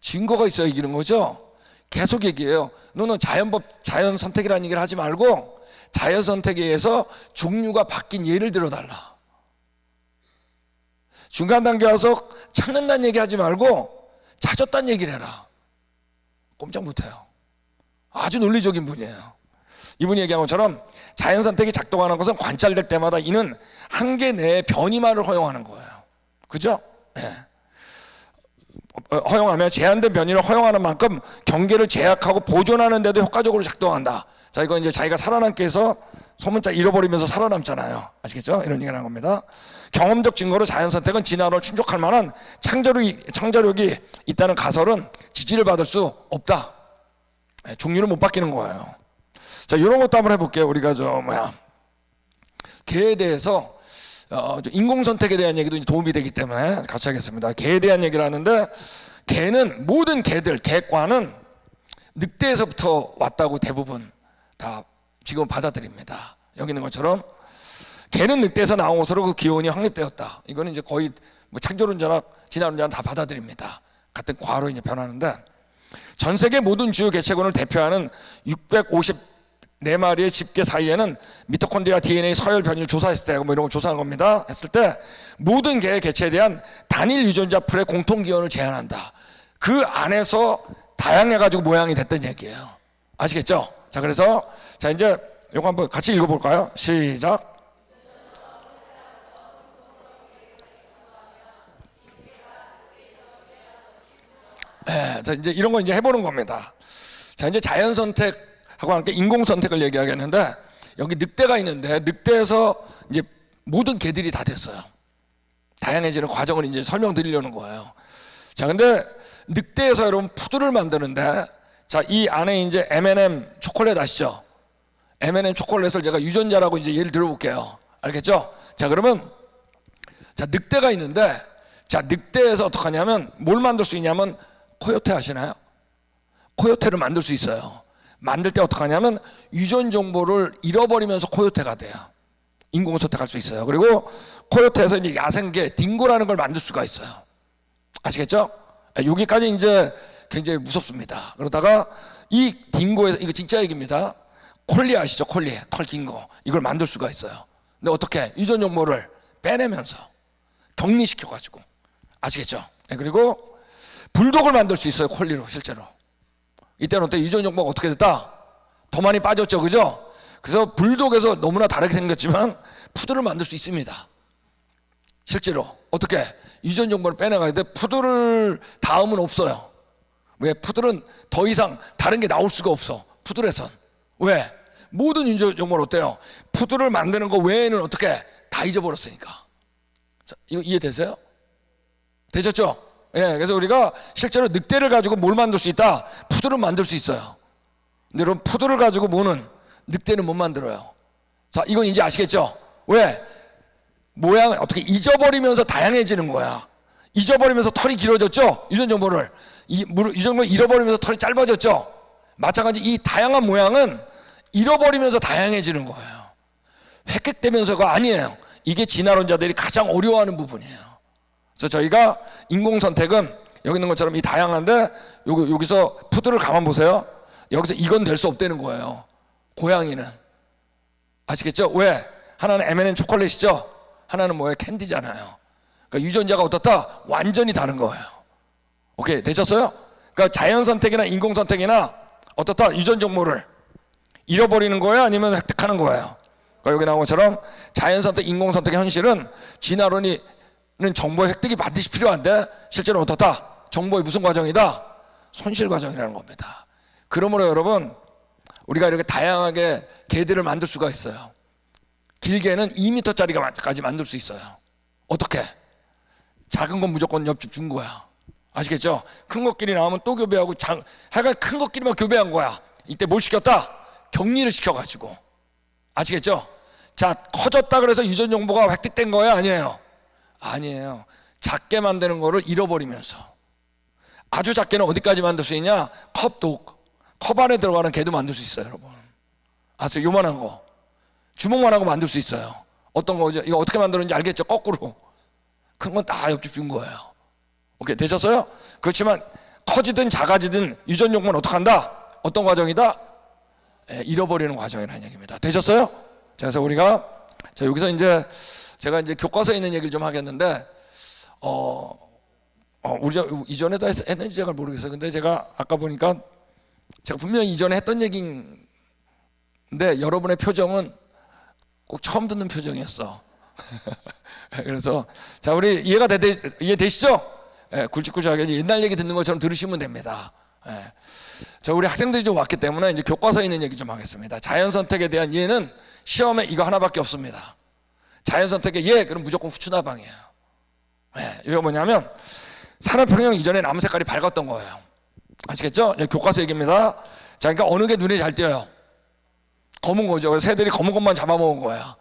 증거가 있어야 이기는 거죠? 계속 얘기해요. 너는 자연 선택이라는 얘기를 하지 말고 자연 선택에 의해서 종류가 바뀐 예를 들어달라. 중간 단계 와서 찾는다는 얘기 하지 말고 찾았다는 얘기를 해라. 꼼짝 못해요. 아주 논리적인 분이에요. 이분이 얘기한 것처럼 자연 선택이 작동하는 것은 관찰될 때마다 이는 한계 내의 변이만을 허용하는 거예요. 그죠? 네. 허용하며 제한된 변이를 허용하는 만큼 경계를 제약하고 보존하는 데도 효과적으로 작동한다. 자, 이건 이제 자기가 살아남기 위해서 소문자 잃어버리면서 살아남잖아요. 아시겠죠? 이런 얘기를 하는 겁니다. 경험적 증거로 자연 선택은 진화를 충족할 만한 창조력이 있다는 가설은 지지를 받을 수 없다. 종류를 못 바뀌는 거예요. 자, 이런 것도 한번 해볼게요. 우리가 개에 대해서 인공선택에 대한 얘기도 도움이 되기 때문에 같이 하겠습니다. 개에 대한 얘기를 하는데, 개는 모든 개과는 늑대에서부터 왔다고 대부분 다 지금 받아들입니다. 여기 있는 것처럼 개는 늑대에서 나온 것으로 그 기원이 확립되었다. 이거는 이제 거의 창조론자나 진화론자는 다 받아들입니다. 같은 과로 이제 변하는데, 전 세계 모든 주요 개체군을 대표하는 654마리의 집계 사이에는 미토콘드리아 DNA 서열 변이를 조사했을 때, 이런 거 조사한 겁니다. 했을 때 모든 개의 개체에 대한 단일 유전자 풀의 공통 기원을 제한한다. 그 안에서 다양해가지고 모양이 됐던 얘기예요. 아시겠죠? 자, 그래서 이제 이거 한번 같이 읽어볼까요? 시작. 자, 이제 이런 거 이제 해보는 겁니다. 자, 이제 자연 선택하고 함께 인공 선택을 얘기하겠는데, 여기 늑대가 있는데 늑대에서 이제 모든 개들이 다 됐어요. 다양해지는 과정을 이제 설명드리려는 거예요. 자, 근데 늑대에서 여러분 푸드를 만드는데, 자, 이 안에 이제 M&M 초콜릿 아시죠? M&M 초콜릿을 제가 유전자라고 이제 예를 들어볼게요. 알겠죠? 자, 그러면 자, 늑대가 있는데, 자, 늑대에서 어떻게 하냐면 뭘 만들 수 있냐면, 코요테 아시나요? 코요테를 만들 수 있어요. 만들 때 어떻게 하냐면 유전 정보를 잃어버리면서 코요테가 돼요. 인공 선택할 수 있어요. 그리고 코요테에서 이제 야생개 딩고라는 걸 만들 수가 있어요. 아시겠죠? 여기까지 이제 굉장히 무섭습니다. 그러다가 이 딩고에서, 이거 진짜 얘기입니다. 콜리 아시죠? 콜리, 털 긴 거. 이걸 만들 수가 있어요. 근데 어떻게? 유전 정보를 빼내면서 격리시켜가지고. 아시겠죠? 그리고 불독을 만들 수 있어요. 콜리로, 실제로. 이때는 어때? 유전 정보가 어떻게 됐다? 더 많이 빠졌죠, 그죠? 그래서 불독에서 너무나 다르게 생겼지만 푸드를 만들 수 있습니다. 실제로 어떻게? 유전 정보를 빼내가야 돼. 푸드를 다음은 없어요. 왜? 푸들은 더 이상 다른 게 나올 수가 없어. 푸들에선. 왜? 모든 유전 정보를 어때요? 푸들을 만드는 거 외에는 어떻게? 다 잊어버렸으니까. 자, 이거 이해되세요? 되셨죠? 예, 그래서 우리가 실제로 늑대를 가지고 뭘 만들 수 있다? 푸들을 만들 수 있어요. 근데 여러분, 푸들을 가지고 뭐는? 늑대는 못 만들어요. 자, 이건 이제 아시겠죠? 왜? 모양을 어떻게 잊어버리면서 다양해지는 거야. 잊어버리면서 털이 길어졌죠? 유전 정보를 잃어버리면서 털이 짧아졌죠? 마찬가지 이 다양한 모양은 잃어버리면서 다양해지는 거예요. 획득되면서가 아니에요. 이게 진화론자들이 가장 어려워하는 부분이에요. 그래서 저희가 인공선택은 여기 있는 것처럼 이 다양한데, 여기서 푸드를 가만 보세요. 여기서 이건 될 수 없다는 거예요. 고양이는. 아시겠죠? 왜? 하나는 M&M 초콜릿이죠? 하나는 뭐예요? 캔디잖아요. 그러니까 유전자가 어떻다? 완전히 다른 거예요. 오케이, 되셨어요? 그러니까 자연 선택이나 인공 선택이나 어떻다? 유전 정보를 잃어버리는 거예요? 아니면 획득하는 거예요? 그러니까 여기 나온 것처럼 자연 선택, 인공 선택의 현실은 진화론이는 정보의 획득이 반드시 필요한데 실제로 어떻다? 정보의 무슨 과정이다? 손실 과정이라는 겁니다. 그러므로 여러분, 우리가 이렇게 다양하게 개들을 만들 수가 있어요. 길게는 2m짜리까지 만들 수 있어요. 어떻게? 작은 건 무조건 옆집 준 거야. 아시겠죠? 큰 것끼리 나오면 또 교배하고, 하여간 큰 것끼리만 교배한 거야. 이때 뭘 시켰다? 격리를 시켜가지고. 아시겠죠? 자, 커졌다 그래서 유전 정보가 획득된 거예요? 아니에요? 아니에요. 작게 만드는 거를 잃어버리면서. 아주 작게는 어디까지 만들 수 있냐? 컵 안에 들어가는 개도 만들 수 있어요, 여러분. 아세요? 요만한 거. 주먹만 하고 만들 수 있어요. 어떤 거죠? 이거 어떻게 만드는지 알겠죠? 거꾸로. 큰 건 다 옆집 준 거예요. 오케이, 되셨어요? 그렇지만 커지든 작아지든 유전 정보는 어떻게 한다? 어떤 과정이다? 잃어버리는 과정이라는 얘기입니다. 되셨어요? 그래서 우리가 여기서 이제 제가 이제 교과서에 있는 얘기를 좀 하겠는데, 우리가 이전에도 했는지 제가 모르겠어요. 근데 제가 아까 보니까 제가 분명히 이전에 했던 얘기인데 여러분의 표정은 꼭 처음 듣는 표정이었어. 그래서 자, 우리 이해되시죠? 굵직굵직하게 옛날 얘기 듣는 것처럼 들으시면 됩니다. 자, 우리 학생들이 좀 왔기 때문에 이제 교과서에 있는 얘기 좀 하겠습니다. 자연 선택에 대한 이해는 시험에 이거 하나밖에 없습니다. 자연 선택의 예, 그럼 무조건 후추나방이에요. 이거 뭐냐면 산업혁명 이전에 나무 색깔이 밝았던 거예요. 아시겠죠? 교과서 얘기입니다. 자, 그러니까 어느 게 눈에 잘 띄어요? 검은 거죠. 그래서 새들이 검은 것만 잡아먹은 거야.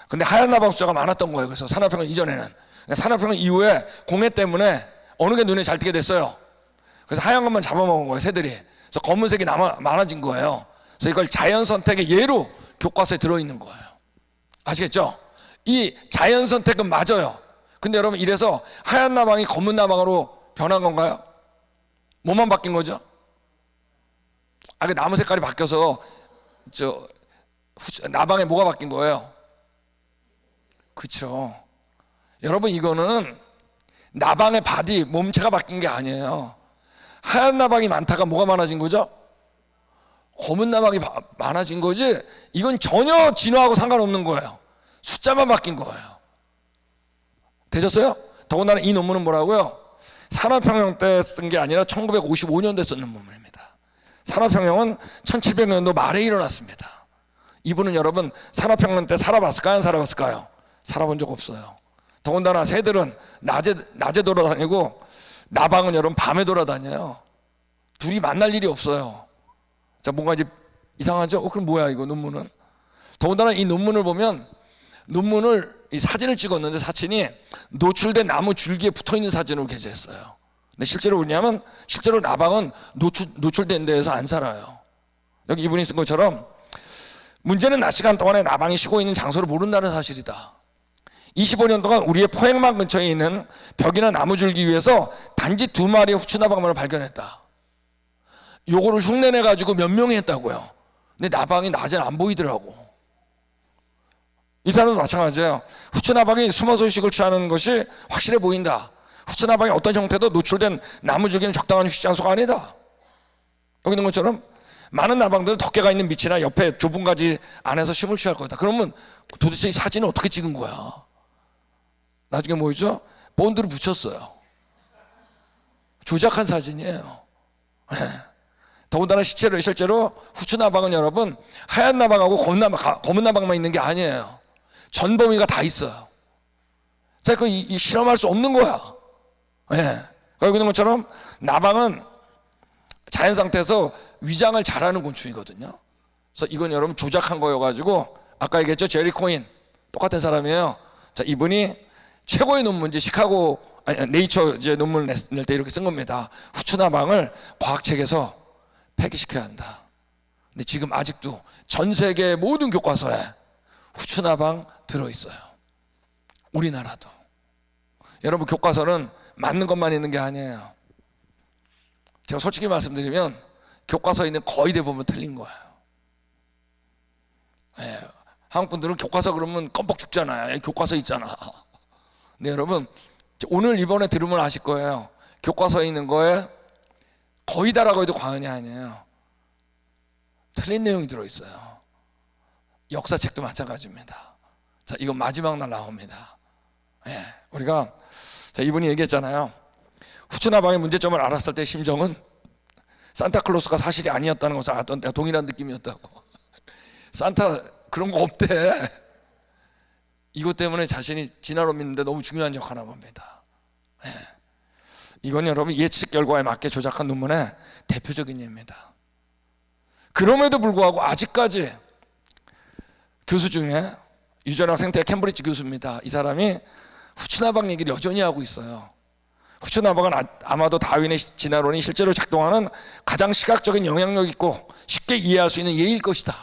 근데 하얀 나방 숫자가 많았던 거예요. 그래서 산업혁명 이전에는. 산업혁명 이후에 공해 때문에 어느 게 눈에 잘 띄게 됐어요? 그래서 하얀 것만 잡아먹은 거예요, 새들이. 그래서 검은색이 많아진 거예요. 그래서 이걸 자연 선택의 예로 교과서에 들어있는 거예요. 아시겠죠? 이 자연 선택은 맞아요. 근데 여러분, 이래서 하얀 나방이 검은 나방으로 변한 건가요? 뭐만 바뀐 거죠? 그 나무 색깔이 바뀌어서 나방에 뭐가 바뀐 거예요? 그쵸? 여러분, 이거는 나방의 바디, 몸체가 바뀐 게 아니에요. 하얀 나방이 많다가 뭐가 많아진 거죠? 검은 나방이 많아진 거지, 이건 전혀 진화하고 상관없는 거예요. 숫자만 바뀐 거예요. 되셨어요? 더군다나 이 논문은 뭐라고요? 산업혁명 때 쓴 게 아니라 1955년도에 쓴 논문입니다. 산업혁명은 1700년도 말에 일어났습니다. 이분은 여러분 산업혁명 때 살아봤을까요? 안 살아봤을까요? 살아본 적 없어요. 더군다나 새들은 낮에 돌아다니고 나방은 여러분 밤에 돌아다녀요. 둘이 만날 일이 없어요. 자, 뭔가 이제 이상하죠? 그럼 뭐야 이거 논문은? 더군다나 이 논문을 보면, 이 사진을 찍었는데 사진이 노출된 나무 줄기에 붙어있는 사진으로 게재했어요. 근데 실제로 뭐냐면, 실제로 나방은 노출된 데에서 안 살아요. 여기 이분이 쓴 것처럼 문제는 낮 시간 동안에 나방이 쉬고 있는 장소를 모른다는 사실이다. 25년 동안 우리의 포획망 근처에 있는 벽이나 나무 줄기 위에서 단지 2마리의 후추나방만을 발견했다. 요거를 흉내내가지고 몇 명이 했다고요. 근데 나방이 낮에는 안 보이더라고. 이 사람도 마찬가지예요. 후추나방이 숨어서 휴식을 취하는 것이 확실해 보인다. 후추나방이 어떤 형태도 노출된 나무 줄기는 적당한 휴식 장소가 아니다. 여기 있는 것처럼 많은 나방들은 덮개가 있는 밑이나 옆에 좁은 가지 안에서 쉼을 취할 거다. 그러면 도대체 이 사진을 어떻게 찍은 거야? 나중에 뭐였죠? 본드를 붙였어요. 조작한 사진이에요. 더군다나 실제로 후추나방은 여러분 하얀 나방하고 검은 나방만 있는 게 아니에요. 전범위가 다 있어요. 자, 그 실험할 수 없는 거야. 여기 있는 것처럼 나방은 자연 상태에서 위장을 잘하는 곤충이거든요. 그래서 이건 여러분 조작한 거여가지고, 아까 얘기했죠? 제리 코인 똑같은 사람이에요. 자, 이분이 최고의 논문지 네이처 논문을 낼 때 이렇게 쓴 겁니다. 후추나방을 과학책에서 폐기시켜야 한다. 근데 지금 아직도 전 세계 모든 교과서에 후추나방 들어있어요. 우리나라도. 여러분, 교과서는 맞는 것만 있는 게 아니에요. 제가 솔직히 말씀드리면 교과서에 있는 거의 대부분 틀린 거예요. 한국 분들은 교과서 그러면 껌뻑 죽잖아요. 교과서 있잖아. 네, 여러분 오늘 이번에 들으면 아실 거예요. 교과서에 있는 거에 거의 다라고 해도 과언이 아니에요. 틀린 내용이 들어있어요. 역사책도 마찬가지입니다. 자, 이건 마지막 날 나옵니다. 예, 우리가 자, 이분이 얘기했잖아요. 후추나방의 문제점을 알았을 때 심정은 산타클로스가 사실이 아니었다는 것을 알았던 때와 동일한 느낌이었다고. 산타 그런 거 없대. 이것 때문에 자신이 진화론 믿는데 너무 중요한 역할을 봅니다. 예. 이건 여러분 예측 결과에 맞게 조작한 논문의 대표적인 예입니다. 그럼에도 불구하고 아직까지 교수 중에 유전학 생태 캠브리지 교수입니다. 이 사람이 후추나방 얘기를 여전히 하고 있어요. 후추나방은 아마도 다윈의 진화론이 실제로 작동하는 가장 시각적인 영향력 있고 쉽게 이해할 수 있는 예일 것이다.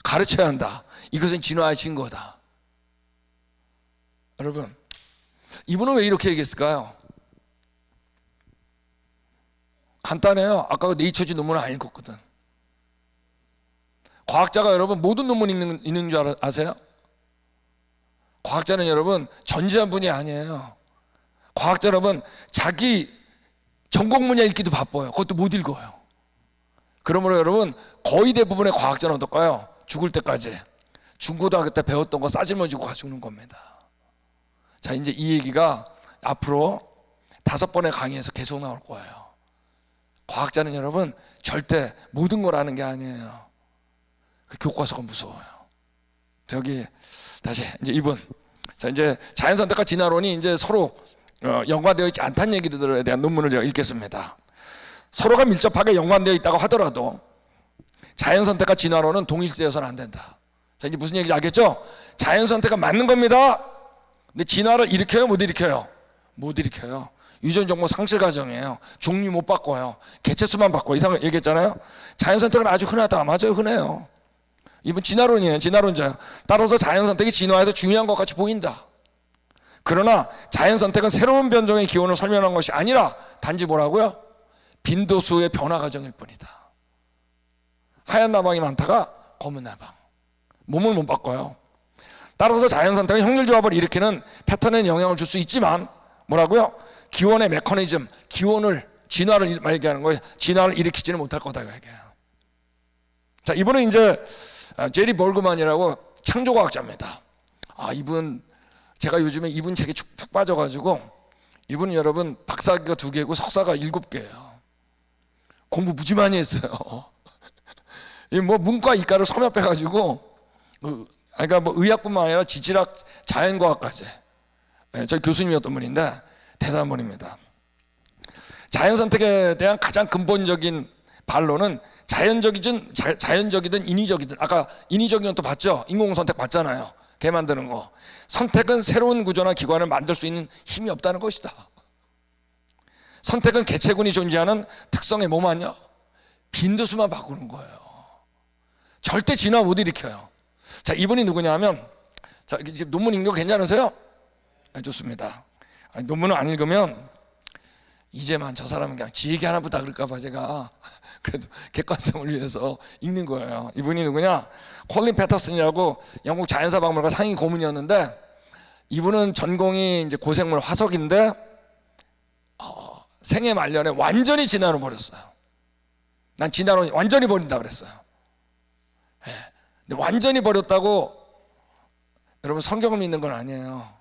가르쳐야 한다. 이것은 진화의 증거다. 여러분, 이분은 왜 이렇게 얘기했을까요? 간단해요. 아까 그 네이처지 논문을 안 읽었거든. 과학자가 여러분 모든 논문 읽는 줄 아세요? 과학자는 여러분 전지한 분이 아니에요. 과학자 여러분 자기 전공 분야 읽기도 바빠요. 그것도 못 읽어요. 그러므로 여러분 거의 대부분의 과학자는 어떨까요? 죽을 때까지 중고등학교 때 배웠던 거 싸질머지고 가 죽는 겁니다. 자, 이제 이 얘기가 앞으로 5번의 강의에서 계속 나올 거예요. 과학자는 여러분 절대 모든 걸 아는 게 아니에요. 그 교과서가 무서워요. 저기 다시 이제 이분, 자 이제 자연선택과 진화론이 이제 서로 연관되어 있지 않다는 얘기들에 대한 논문을 제가 읽겠습니다. 서로가 밀접하게 연관되어 있다고 하더라도 자연선택과 진화론은 동일시되어서는 안 된다. 자, 이제 무슨 얘기인지 알겠죠? 자연선택은 맞는 겁니다. 근데 진화를 일으켜요? 못 일으켜요? 못 일으켜요. 유전정보 상실 과정이에요. 종류 못 바꿔요. 개체수만 바꿔. 이상 얘기했잖아요. 자연선택은 아주 흔하다. 맞아요, 흔해요. 이분 진화론이에요. 진화론자. 따라서 자연선택이 진화에서 중요한 것 같이 보인다. 그러나 자연선택은 새로운 변종의 기원을 설명한 것이 아니라 단지 뭐라고요? 빈도수의 변화 과정일 뿐이다. 하얀 나방이 많다가 검은 나방. 몸을 못 바꿔요. 따라서 자연선택은 형질조합을 일으키는 패턴에 영향을 줄 수 있지만 뭐라고요? 기원의 메커니즘, 기원을, 진화를 얘기하는 거예요. 진화를 일으키지는 못할 거다 얘기해요. 자, 이분은 이제 제리 볼그만이라고 창조과학자입니다. 아, 이분 제가 요즘에 이분 책에 푹 빠져가지고 이분은 여러분 박사가 2개고 석사가 7개예요. 공부 무지 많이 했어요. 뭐 문과 이과를 섭렵해가지고 그러니까 뭐 의학뿐만 아니라 지질학, 자연과학까지. 네, 저희 교수님이었던 분인데 대단한 분입니다. 자연선택에 대한 가장 근본적인 반론은 자연적이든 인위적이든, 아까 인위적인 것도 봤죠? 인공선택 봤잖아요. 개 만드는 거. 선택은 새로운 구조나 기관을 만들 수 있는 힘이 없다는 것이다. 선택은 개체군이 존재하는 특성의 몸 아니야? 빈도수만 바꾸는 거예요. 절대 진화 못 일으켜요. 자, 이분이 누구냐면, 자, 지금 논문 읽는 거 괜찮으세요? 네, 좋습니다. 아니, 논문을 안 읽으면 이제만 저 사람은 그냥 지 얘기 하나보다 그럴까봐 제가 그래도 객관성을 위해서 읽는 거예요. 이분이 누구냐? 콜린 패터슨이라고 영국 자연사 박물관 상임 고문이었는데, 이분은 전공이 이제 고생물 화석인데 생애 말년에 완전히 진화로 버렸어요. 난 진화로 완전히 버린다 그랬어요. 네. 근데 완전히 버렸다고 여러분 성경을 믿는 건 아니에요.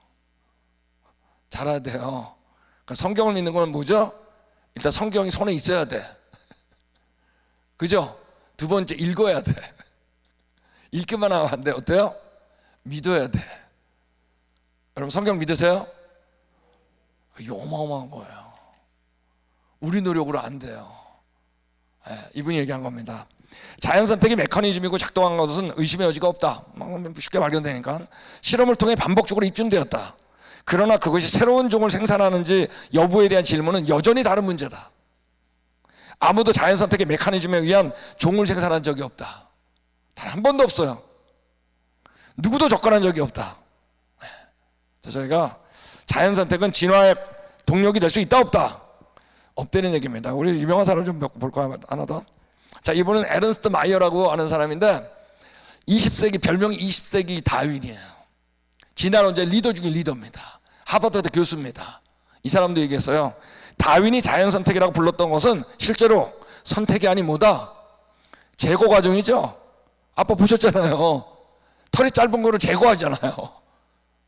잘 알아야 돼요. 그러니까 성경을 믿는 건 뭐죠? 일단 성경이 손에 있어야 돼. 그죠? 2번째 읽어야 돼. 읽기만 하면 안 돼. 어때요? 믿어야 돼. 여러분 성경 믿으세요? 이게 어마어마한 거예요. 우리 노력으로 안 돼요. 네, 이분이 얘기한 겁니다. 자연선택이 메커니즘이고 작동한 것은 의심의 여지가 없다. 쉽게 발견되니까. 실험을 통해 반복적으로 입증되었다. 그러나 그것이 새로운 종을 생산하는지 여부에 대한 질문은 여전히 다른 문제다. 아무도 자연선택의 메커니즘에 의한 종을 생산한 적이 없다. 단 한 번도 없어요. 누구도 접근한 적이 없다. 저희가 자연선택은 진화의 동력이 될 수 있다 없다? 없다는 얘기입니다. 우리 유명한 사람 좀 볼까요? 하나 더. 자, 이분은 에른스트 마이어라고 하는 사람인데 20세기 별명이 20세기 다윈이에요. 진화론자의 리더 중에 리더입니다. 하버드 교수입니다. 이 사람도 얘기했어요. 다윈이 자연선택이라고 불렀던 것은 실제로 선택이 아닌 뭐다? 제거 과정이죠. 아빠 보셨잖아요. 털이 짧은 거를 제거하잖아요.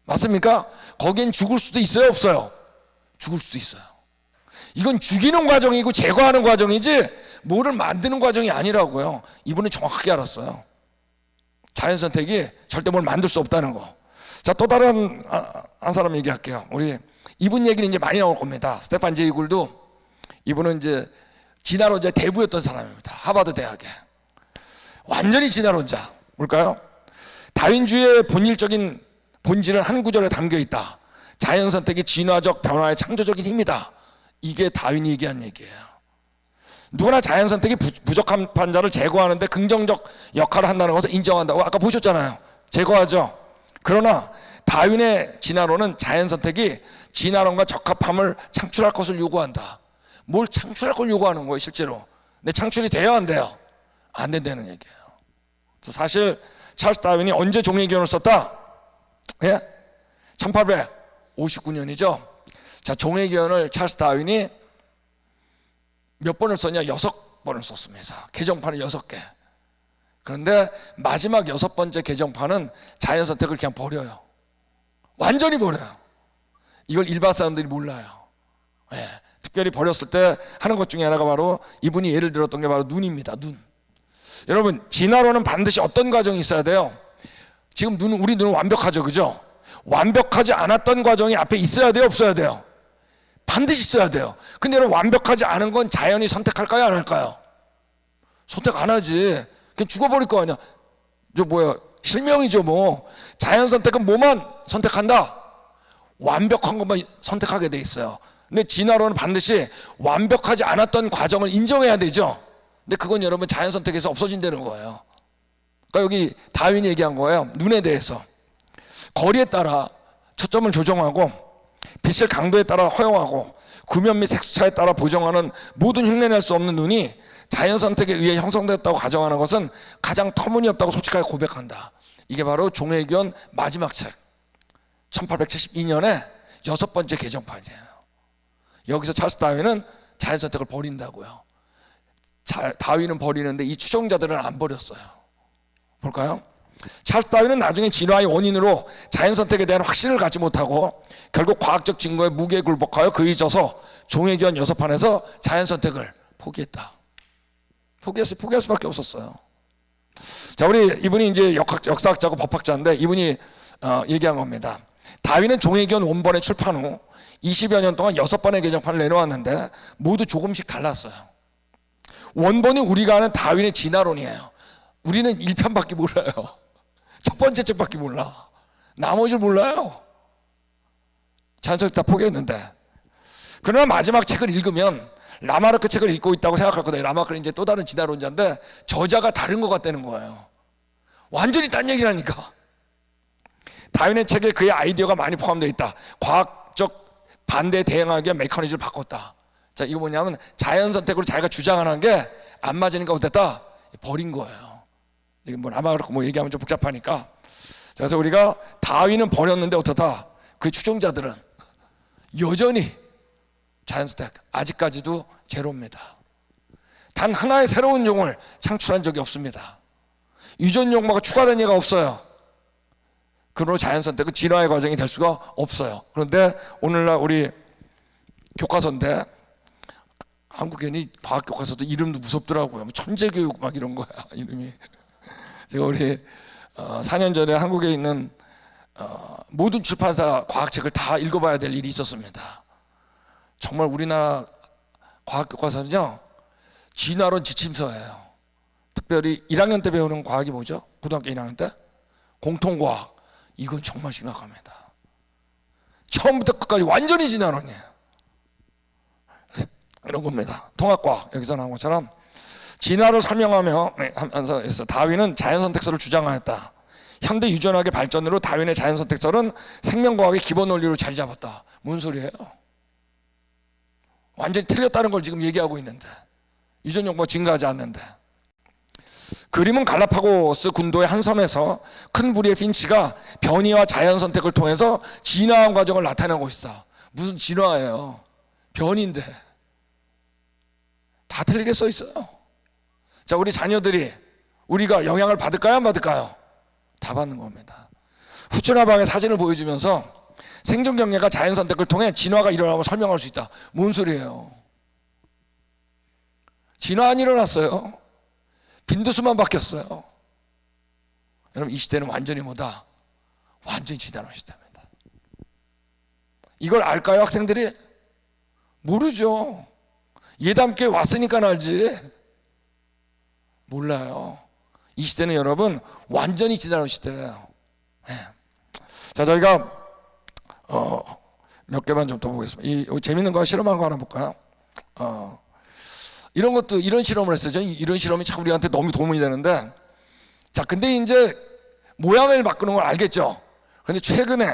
맞습니까? 거긴 죽을 수도 있어요, 없어요? 죽을 수도 있어요. 이건 죽이는 과정이고 제거하는 과정이지 뭐를 만드는 과정이 아니라고요. 이분은 정확하게 알았어요. 자연선택이 절대 뭘 만들 수 없다는 거. 자, 또 다른 한 사람 얘기할게요. 우리 이분 얘기는 이제 많이 나올 겁니다. 스테판 제이 굴도 이분은 이제 진화론자 대부였던 사람입니다. 하버드 대학에. 완전히 진화론자. 뭘까요? 다윈주의의 본질은 한 구절에 담겨 있다. 자연선택이 진화적 변화의 창조적인 힘이다. 이게 다윈이 얘기한 얘기예요. 누구나 자연선택이 부적한 판자를 제거하는데 긍정적 역할을 한다는 것을 인정한다고 아까 보셨잖아요. 제거하죠. 그러나 다윈의 진화론은 자연선택이 진화론과 적합함을 창출할 것을 요구한다. 뭘 창출할 걸 요구하는 거예요, 실제로. 근데 창출이 돼야 안 돼요? 안 된다는 얘기예요. 사실 찰스 다윈이 언제 종의견을 썼다? 예? 1859년이죠. 자, 종의견을 찰스 다윈이 몇 번을 썼냐? 6번을 썼습니다. 개정판은 6개. 그런데 마지막 6번째 개정판은 자연선택을 그냥 버려요. 완전히 버려요. 이걸 일반 사람들이 몰라요. 예. 특별히 버렸을 때 하는 것 중에 하나가 바로 이분이 예를 들었던 게 바로 눈입니다. 눈. 여러분, 진화론은 반드시 어떤 과정이 있어야 돼요? 지금 우리 눈은 완벽하죠, 그죠? 완벽하지 않았던 과정이 앞에 있어야 돼요, 없어야 돼요? 반드시 있어야 돼요. 근데 여러분, 완벽하지 않은 건 자연이 선택할까요, 안 할까요? 선택 안 하지. 그냥 죽어버릴 거 아니야. 실명이죠, 뭐. 자연 선택은 뭐만 선택한다? 완벽한 것만 선택하게 돼 있어요. 근데 진화론은 반드시 완벽하지 않았던 과정을 인정해야 되죠. 근데 그건 여러분 자연 선택에서 없어진다는 거예요. 그러니까 여기 다윈이 얘기한 거예요. 눈에 대해서. 거리에 따라 초점을 조정하고 빛의 강도에 따라 허용하고 구면 및 색수차에 따라 보정하는 모든 흉내낼 수 없는 눈이 자연 선택에 의해 형성되었다고 가정하는 것은 가장 터무니없다고 솔직하게 고백한다. 이게 바로 종의견 마지막 책 1872년에 6번째 개정판이에요. 여기서 찰스 다윈은 자연 선택을 버린다고요. 다윈은 버리는데 이 추종자들은 안 버렸어요. 볼까요? 찰스 다윈은 나중에 진화의 원인으로 자연 선택에 대한 확신을 갖지 못하고 결국 과학적 증거에 무게에 굴복하여 그에 져서 종의견 6판에서 자연 선택을 포기했다. 포기할 수밖에 없었어요. 자, 이분이 이제 역사학자고 법학자인데 이분이 얘기한 겁니다. 다윈은 종의견 원본의 출판 후 20여 년 동안 6번의 개정판을 내놓았는데 모두 조금씩 달랐어요. 원본이 우리가 아는 다윈의 진화론이에요. 우리는 1편밖에 몰라요. 첫 번째 책밖에 몰라. 나머지를 몰라요. 자연선택 다 포기했는데. 그러나 마지막 책을 읽으면 라마르크 책을 읽고 있다고 생각할 거다. 라마르크는 이제 또 다른 진화론자인데 저자가 다른 것 같다는 거예요. 완전히 딴 얘기라니까. 다윈의 책에 그의 아이디어가 많이 포함되어 있다. 과학적 반대에 대응하기 위한 메커니즘을 바꿨다. 자, 이거 뭐냐면 자연선택으로 자기가 주장하는 게 안 맞으니까 어땠다? 버린 거예요. 이게 뭐 라마르크 뭐 얘기하면 좀 복잡하니까. 그래서 우리가 다윈은 버렸는데 어떻다? 그 추종자들은 여전히 자연선택 아직까지도 제로입니다. 단 하나의 새로운 용어를 창출한 적이 없습니다. 이전 용어가 추가된 예가 없어요. 그러므로 자연선택은 진화의 과정이 될 수가 없어요. 그런데 오늘날 우리 교과서인데 한국인이 과학교과서도 이름도 무섭더라고요. 천재교육 막 이런 거야, 이름이. 제가 우리 4년 전에 한국에 있는 모든 출판사 과학책을 다 읽어봐야 될 일이 있었습니다. 정말 우리나라 과학교과서는요 진화론 지침서예요. 특별히 1학년 때 배우는 과학이 뭐죠? 고등학교 1학년 때? 공통과학. 이건 정말 심각합니다. 처음부터 끝까지 완전히 진화론이에요. 이런 겁니다. 통합과학 여기서 나온 것처럼 진화를 설명하면서 다윈은 자연선택설을 주장하였다. 현대 유전학의 발전으로 다윈의 자연선택설은 생명과학의 기본 원리로 자리 잡았다. 뭔 소리예요? 완전히 틀렸다는 걸 지금 얘기하고 있는데 유전 정보가 증가하지 않는데. 그림은 갈라파고스 군도의 한 섬에서 큰 부리의 핀치가 변이와 자연 선택을 통해서 진화한 과정을 나타내고 있어. 무슨 진화예요? 변인데 다 틀리게 써 있어요. 자, 우리 자녀들이 우리가 영향을 받을까요, 안 받을까요? 다 받는 겁니다. 후추나방의 사진을 보여주면서 생존 경례가 자연 선택을 통해 진화가 일어나고 설명할 수 있다. 뭔 소리예요? 진화 안 일어났어요. 빈도수만 바뀌었어요. 여러분, 이 시대는 완전히 뭐다? 완전히 지단한 시대입니다. 이걸 알까요, 학생들이? 모르죠. 예담교회 왔으니까 알지. 몰라요. 이 시대는 여러분 완전히 지나는 시대예요. 네. 자, 저희가 몇 개만 좀 더 보겠습니다. 재밌는 거 실험한 거 하나 볼까요? 이런 것도 이런 실험을 했어요. 저는 이런 실험이 참 우리한테 너무 도움이 되는데, 자, 근데 이제 모양을 바꾸는 걸 알겠죠. 그런데 최근에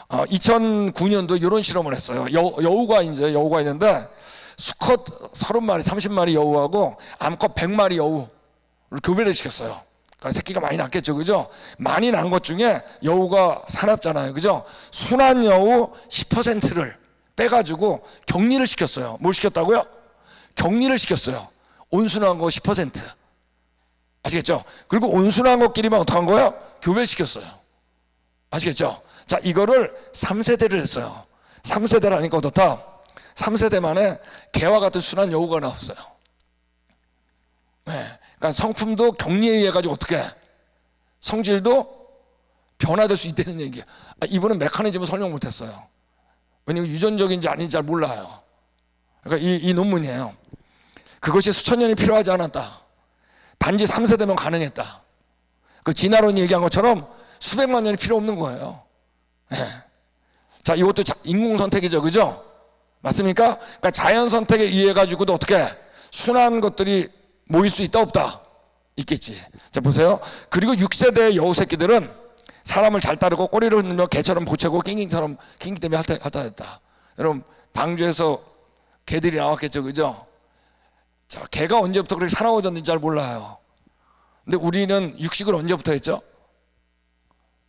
2009년도 이런 실험을 했어요. 여우가 있는데 수컷 30마리, 30마리 여우하고 암컷 100마리 여우를 교배를 시켰어요. 그러니까 새끼가 많이 낳겠죠, 그죠? 많이 난 것 중에 여우가 사납잖아요, 그죠? 순한 여우 10%를 빼가지고 격리를 시켰어요. 뭘 시켰다고요? 격리를 시켰어요. 온순한 거 10%. 아시겠죠? 그리고 온순한 것끼리만 어떡한 거예요? 교배시켰어요. 아시겠죠? 자, 이거를 3세대를 했어요. 3세대라니까 어떻다? 3세대 만에 개와 같은 순한 여우가 나왔어요. 네. 그러니까 성품도 격리에 의해 가지고 어떻게 성질도 변화될 수 있다는 얘기예요. 이분은 메커니즘을 설명 못했어요. 왜냐하면 유전적인지 아닌지 잘 몰라요. 그러니까 이 논문이에요. 그것이 수천 년이 필요하지 않았다. 단지 3세대면 가능했다. 그 진화론이 얘기한 것처럼 수백만 년이 필요 없는 거예요. 네. 자, 이것도 인공선택이죠, 그죠? 맞습니까? 그러니까 자연 선택에 의해 가지고도 어떻게 순한 것들이 모일 수 있다, 없다? 있겠지. 자, 보세요. 그리고 6세대의 여우 새끼들은 사람을 잘 따르고 꼬리를 흔들며 개처럼 보채고 낑낑 때문에 핥아댔다. 여러분, 방주에서 개들이 나왔겠죠, 그죠? 자, 개가 언제부터 그렇게 사나워졌는지 잘 몰라요. 근데 우리는 육식을 언제부터 했죠?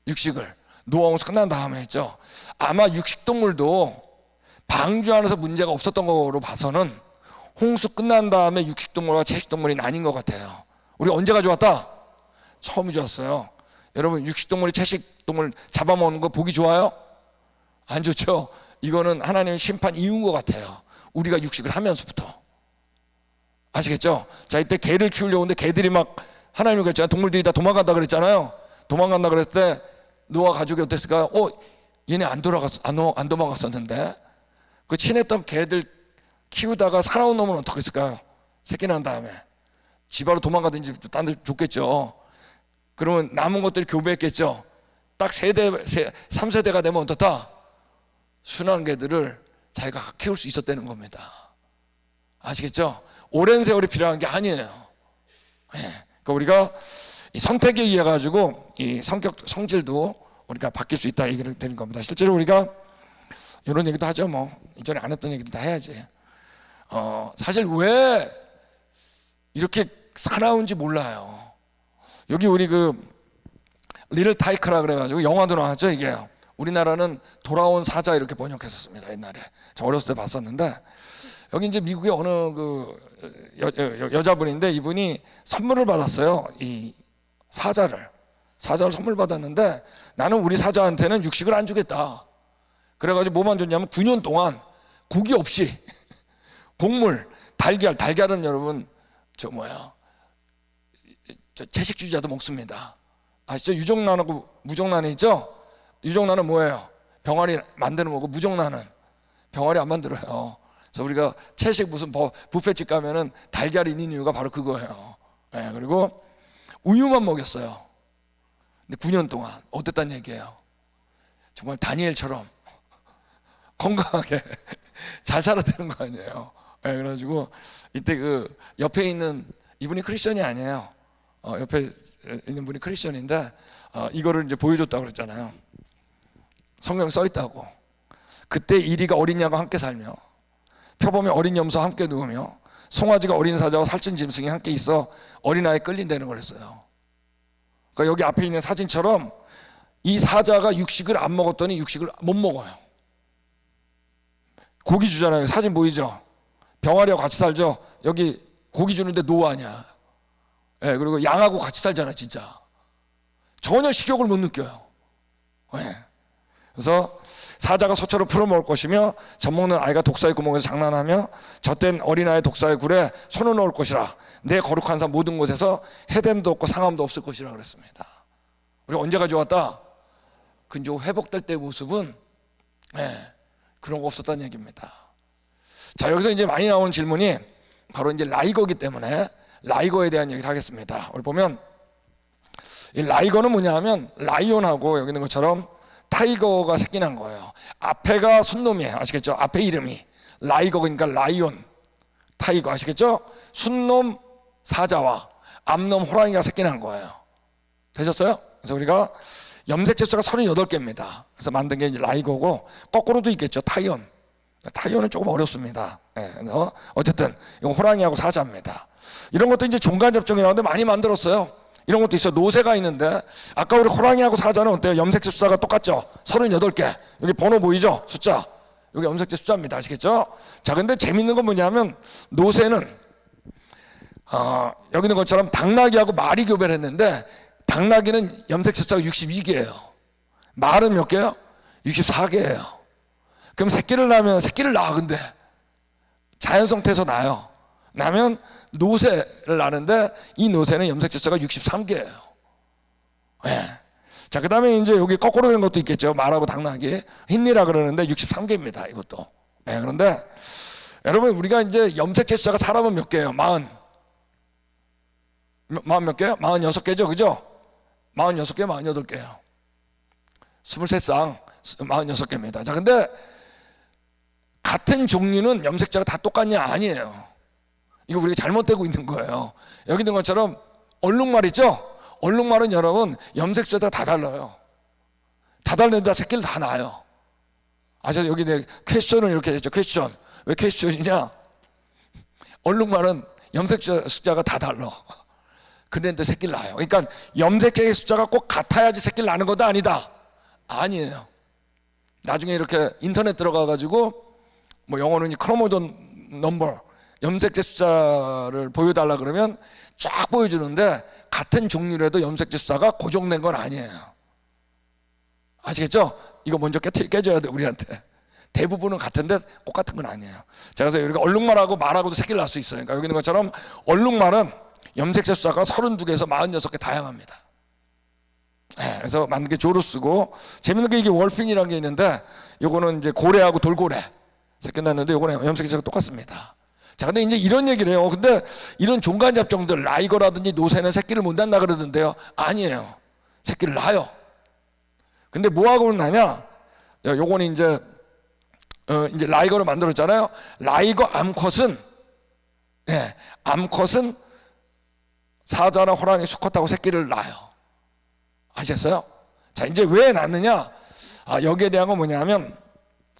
육식을 노아홍수 끝난 다음에 했죠. 아마 육식동물도 방주 안에서 문제가 없었던 거로 봐서는 홍수 끝난 다음에 육식동물과 채식동물이 나뉜 것 같아요. 우리 언제가 좋았다? 처음이 좋았어요. 여러분, 육식동물이 채식동물 잡아먹는 거 보기 좋아요? 안 좋죠? 이거는 하나님의 심판 이유인 것 같아요. 우리가 육식을 하면서부터. 아시겠죠? 자, 이때 개를 키우려고 하는데 개들이 막 하나님이 그랬잖아요. 동물들이 다 도망간다 그랬잖아요. 도망간다 그랬을 때 노아 가족이 어땠을까요? 얘네 안 도망갔었는데. 그 친했던 개들 키우다가 살아온 놈은 어떻게 했을까요? 새끼 난 다음에 집안으로 도망가든지 딴 데 줬겠죠. 그러면 남은 것들이 교배했겠죠. 딱 3세대가 되면 어떻다? 순한 개들을 자기가 키울 수 있었다는 겁니다. 아시겠죠? 오랜 세월이 필요한 게 아니에요. 네. 그러니까 우리가 이 선택에 의해 가지고 이 성질도 우리가 바뀔 수 있다 얘기를 드린 겁니다. 실제로 우리가 이런 얘기도 하죠. 뭐 이전에 안 했던 얘기도 다 해야지. 사실 왜 이렇게 사나운지 몰라요. 여기 우리 리를 타이크라 그래가지고 영화도 나왔죠. 이게 우리나라는 돌아온 사자 이렇게 번역했었습니다. 옛날에 저 어렸을 때 봤었는데, 여기 이제 미국의 어느 여자분인데 이분이 선물을 받았어요. 이 사자를 선물 받았는데, 나는 우리 사자한테는 육식을 안 주겠다. 그래가지고 뭐만 줬냐면 9년 동안 고기 없이 곡물, 달걀은 여러분 채식주의자도 먹습니다. 아시죠? 유정란하고 무정란이 있죠? 유정란은 뭐예요? 병아리 만드는 거고, 무정란은 병아리 안 만들어요. 그래서 우리가 채식 무슨 뷔페집 가면은 달걀이 있는 이유가 바로 그거예요. 네, 그리고 우유만 먹였어요. 근데 9년 동안 어땠단 얘기예요? 정말 다니엘처럼 건강하게 잘 살아되는 거 아니에요? 네, 그래가지고 이때 옆에 있는 이분이 크리스천이 아니에요. 옆에 있는 분이 크리스천인데 이거를 이제 보여줬다고 그랬잖아요. 성경 써 있다고. 그때 이리가 어린 양과 함께 살며 표범이 어린 염소와 함께 누우며 송아지가 어린 사자와 살찐 짐승이 함께 있어 어린아이에 끌린다는 거랬어요. 그러니까 여기 앞에 있는 사진처럼 이 사자가 육식을 안 먹었더니 육식을 못 먹어요. 고기 주잖아요. 사진 보이죠? 병아리하고 같이 살죠. 여기 고기 주는데 노아냐. 예, 그리고 양하고 같이 살잖아요. 진짜 전혀 식욕을 못 느껴요. 예. 그래서 사자가 소처럼 풀어먹을 것이며 젖먹는 아이가 독사의 구멍에서 장난하며 젖된 어린아이의 독사의 굴에 손을 넣을 것이라. 내 거룩한 산 모든 곳에서 해됨도 없고 상함도 없을 것이라 그랬습니다. 우리 언제가 좋았다? 근데 회복될 때의 모습은 그런 거 없었다는 얘기입니다. 자, 여기서 이제 많이 나오는 질문이 바로 이제 라이거기 때문에 라이거에 대한 얘기를 하겠습니다. 우리 보면 이 라이거는 뭐냐 하면 라이온하고 여기 있는 것처럼 타이거가 새끼 난 거예요. 앞에가 순놈이에요. 아시겠죠? 앞에 이름이 라이거, 그러니까 라이온, 타이거. 아시겠죠? 순놈 사자와 암놈 호랑이가 새끼 난 거예요. 되셨어요? 그래서 우리가 염색 채수가 38개입니다. 그래서 만든 게 이제 라이거고, 거꾸로도 있겠죠. 타이온. 타이온은 조금 어렵습니다. 그래서 어쨌든 이거 호랑이하고 사자입니다. 이런 것도 이제 종간접종이라는데 많이 만들었어요. 이런 것도 있어요. 노새가 있는데 아까 우리 호랑이하고 사자는 어때요? 염색체 숫자가 똑같죠? 38개. 여기 번호 보이죠? 숫자. 여기 염색체 숫자입니다. 아시겠죠? 자, 근데 재밌는 건 뭐냐면 노새는 여기 있는 것처럼 당나귀하고 말이 교배를 했는데 당나귀는 염색체 숫자가 62개예요. 말은 몇 개요? 64개예요. 그럼 새끼를 낳으면 새끼를 낳아. 근데 자연 상태에서 낳아요. 낳으면 노새를 낳는데 이 노새는 염색체 숫자가 63개예요. 자, 그 다음에 이제 여기 거꾸로 된 것도 있겠죠. 말하고 당나귀. 흰니라 그러는데 63개입니다. 이것도. 그런데 여러분, 우리가 이제 염색체 숫자가 사람은 몇 개예요? 40 몇 개요? 46개죠. 그죠? 46개, 48개예요. 23쌍 46개입니다. 자, 근데 같은 종류는 염색자가 다 똑같냐? 아니에요. 이거 우리가 잘못되고 있는 거예요. 여기 있는 것처럼 얼룩말 있죠? 얼룩말은 여러분 염색자가 다 달라요. 다 다른데 새끼를 다 낳아요. 아시죠? 여기 내 퀘스천을 이렇게 했죠. 퀘스천. 왜 퀘스천이냐? 얼룩말은 염색자 숫자가 다 달라. 그런데 새끼를 낳아요. 그러니까 염색자의 숫자가 꼭 같아야지 새끼를 낳는 것도 아니다. 아니에요. 나중에 이렇게 인터넷 들어가가지고 뭐 영어로는 크로모존 넘버, 염색체 숫자를 보여달라 그러면 쫙 보여주는데 같은 종류라도 염색체 숫자가 고정된 건 아니에요. 아시겠죠? 이거 먼저 깨줘야 돼, 우리한테. 대부분은 같은데 꼭 같은 건 아니에요. 자, 그래서 우리가 얼룩말하고 말하고도 새끼를 낳을 수 있어요. 그러니까 여기 있는 것처럼 얼룩말은 염색체 숫자가 32개에서 46개 다양합니다. 그래서 만든 게 조루스고, 재밌는 게 이게 월핀이라는 게 있는데 요거는 이제 고래하고 돌고래 새끼 낳는데 요거는 염색체 숫자가 똑같습니다. 자, 근데 이제 이런 얘기를 해요. 근데 이런 종간잡종들 라이거라든지 노새는 새끼를 못 낳는다 그러던데요. 아니에요. 새끼를 낳아요. 근데 뭐하고 나냐? 요거는 이제 라이거로 만들었잖아요. 라이거 암컷은 암컷은 사자나 호랑이, 수컷하고 새끼를 낳아요. 아셨어요? 자, 이제 왜 낳느냐? 여기에 대한 건 뭐냐면,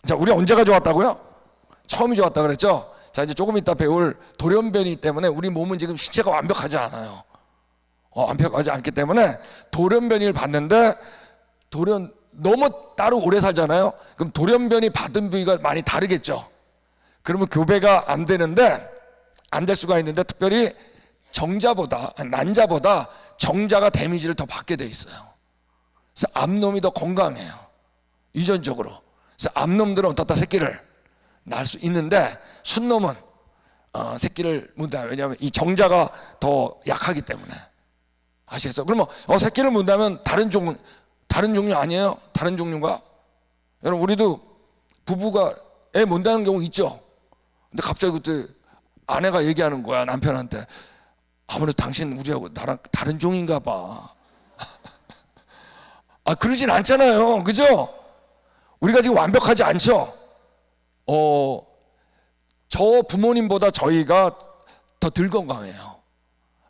자, 우리 언제가 좋았다고요? 처음이 좋았다 그랬죠? 자, 이제 조금 이따 배울 돌연변이 때문에 우리 몸은 지금 신체가 완벽하지 않아요. 완벽하지 않기 때문에 돌연변이를 받는데 너무 따로 오래 살잖아요. 그럼 돌연변이 받은 부위가 많이 다르겠죠. 그러면 교배가 안 되는데, 안 될 수가 있는데, 특별히 난자보다 정자가 데미지를 더 받게 돼 있어요. 그래서 암놈이 더 건강해요. 유전적으로. 그래서 암놈들은 어떻다 새끼를 낳을 수 있는데 순놈은 새끼를 못 낳아요. 왜냐하면 이 정자가 더 약하기 때문에. 아시겠어요? 그러면 새끼를 못 낳으면 다른 종류 아니에요? 다른 종류가? 여러분, 우리도 부부가 애 못 낳는 경우 있죠. 근데 갑자기 그때 아내가 얘기하는 거야, 남편한테. 아무래도 당신 우리하고 나랑 다른 종인가 봐. 그러진 않잖아요. 그죠? 우리가 지금 완벽하지 않죠? 저 부모님보다 저희가 더 덜 건강해요.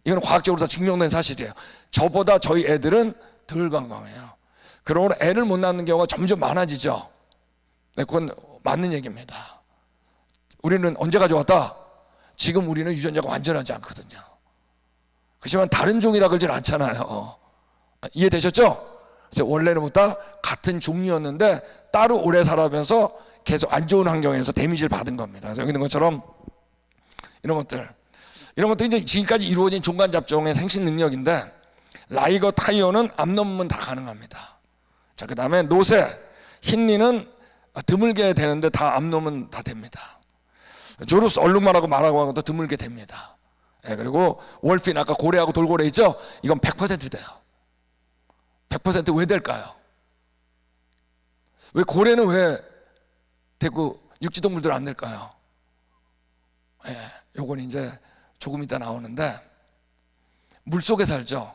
이건 과학적으로 다 증명된 사실이에요. 저보다 저희 애들은 덜 건강해요. 그러므로 애를 못 낳는 경우가 점점 많아지죠. 네, 그건 맞는 얘기입니다. 우리는 언제가 좋았다? 지금 우리는 유전자가 완전하지 않거든요. 그렇지만 다른 종이라 그러진 않잖아요. 이해되셨죠? 원래는부터 같은 종류였는데 따로 오래 살아가면서 계속 안 좋은 환경에서 데미지를 받은 겁니다. 여기 있는 것처럼 이런 것들 이제 지금까지 이루어진 종간 잡종의 생식 능력인데, 라이거 타이어는 암논문 다 가능합니다. 자, 그 다음에 노새, 흰니는 드물게 되는데 다 암논문 다 됩니다. 조루스 얼룩말하고 말하고 하고도 드물게 됩니다. 그리고 월핀, 아까 고래하고 돌고래 있죠? 이건 100% 돼요. 100% 왜 될까요? 왜 고래는 왜 되고 육지동물들은 안 될까요? 요건 이제 조금 이따 나오는데, 물속에 살죠.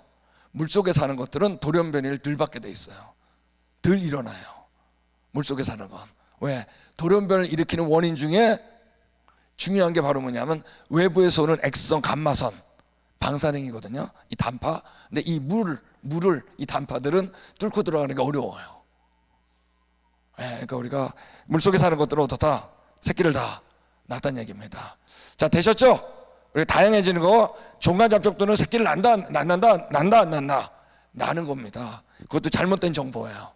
물속에 사는 것들은 돌연변이를 덜 받게 돼 있어요. 덜 일어나요. 물속에 사는 건. 왜? 돌연변을 일으키는 원인 중에 중요한 게 바로 뭐냐면 외부에서 오는 X선 감마선 방사능이거든요. 이 단파. 근데 이 물을 이 단파들은 뚫고 들어가는 게 어려워요. 그러니까 우리가 물속에 사는 것들은 어떻다? 새끼를 다 낳았다는 얘기입니다. 자, 되셨죠? 우리가 다양해지는 거, 종간 잡종들은 새끼를 낳는다, 안 낳나? 낳는 겁니다. 그것도 잘못된 정보예요.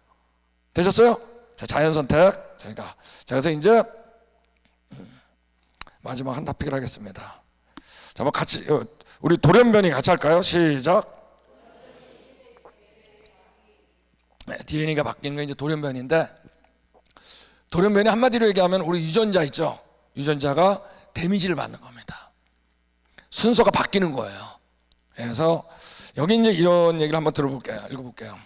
되셨어요? 자, 자연 선택. 자, 그래서 이제 마지막 한 토픽을 하겠습니다. 자, 뭐 같이 우리 돌연변이 같이 할까요? 시작. DNA가 바뀌는 게 이제 돌연변인데, 돌연변이 한마디로 얘기하면 우리 유전자 있죠? 유전자가 데미지를 받는 겁니다. 순서가 바뀌는 거예요. 그래서 여기 이제 이런 얘기를 한번 들어볼게요. 읽어볼게요.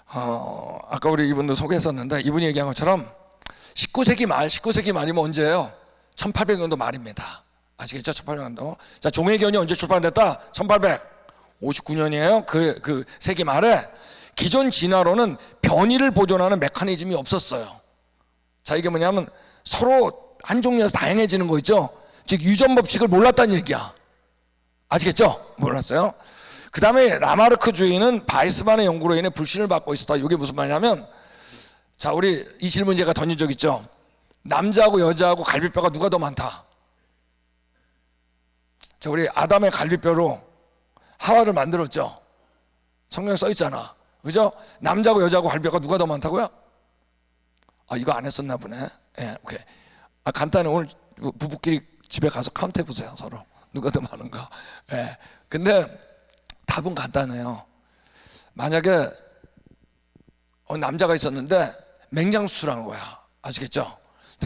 아까 우리 이분도 소개했었는데, 이분이 얘기한 것처럼 19세기 말이면 언제예요? 1800년도 말입니다. 아시겠죠? 1800년도. 자, 종회견이 언제 출판됐다? 1859년이에요. 그 세기 말에 기존 진화로는 변이를 보존하는 메커니즘이 없었어요. 자, 이게 뭐냐면 서로 한 종류에서 다양해지는 거 있죠? 즉 유전 법칙을 몰랐다는 얘기야. 아시겠죠? 몰랐어요. 그 다음에 라마르크 주의는 바이스만의 연구로 인해 불신을 받고 있었다. 이게 무슨 말이냐면, 자, 우리 이 질문 제가 던진 적 있죠? 남자하고 여자하고 갈비뼈가 누가 더 많다? 자, 우리 아담의 갈비뼈로 하와를 만들었죠? 성경에 써 있잖아. 그죠? 남자하고 여자하고 갈비뼈가 누가 더 많다고요? 이거 안 했었나 보네. 오케이. 간단히 오늘 부부끼리 집에 가서 카운트 해보세요. 서로 누가 더 많은가. 근데 답은 간단해요. 만약에 남자가 있었는데 맹장수술한 거야. 아시겠죠?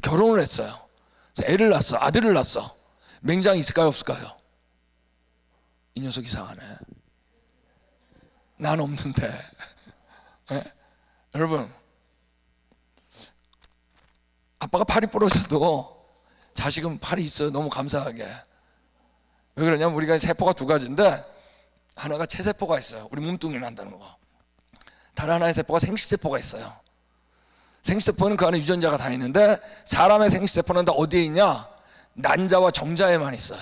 결혼을 했어요. 애를 낳았어. 아들을 낳았어. 맹장이 있을까요? 없을까요? 이 녀석 이상하네. 난 없는데. 여러분, 아빠가 팔이 부러져도 자식은 팔이 있어요. 너무 감사하게. 왜 그러냐면 우리가 세포가 두 가지인데, 하나가 체세포가 있어요. 우리 몸뚱이를 만드는 거. 다른 하나의 세포가 생식세포가 있어요. 생식세포는 그 안에 유전자가 다 있는데, 사람의 생식세포는 다 어디에 있냐? 난자와 정자에만 있어요.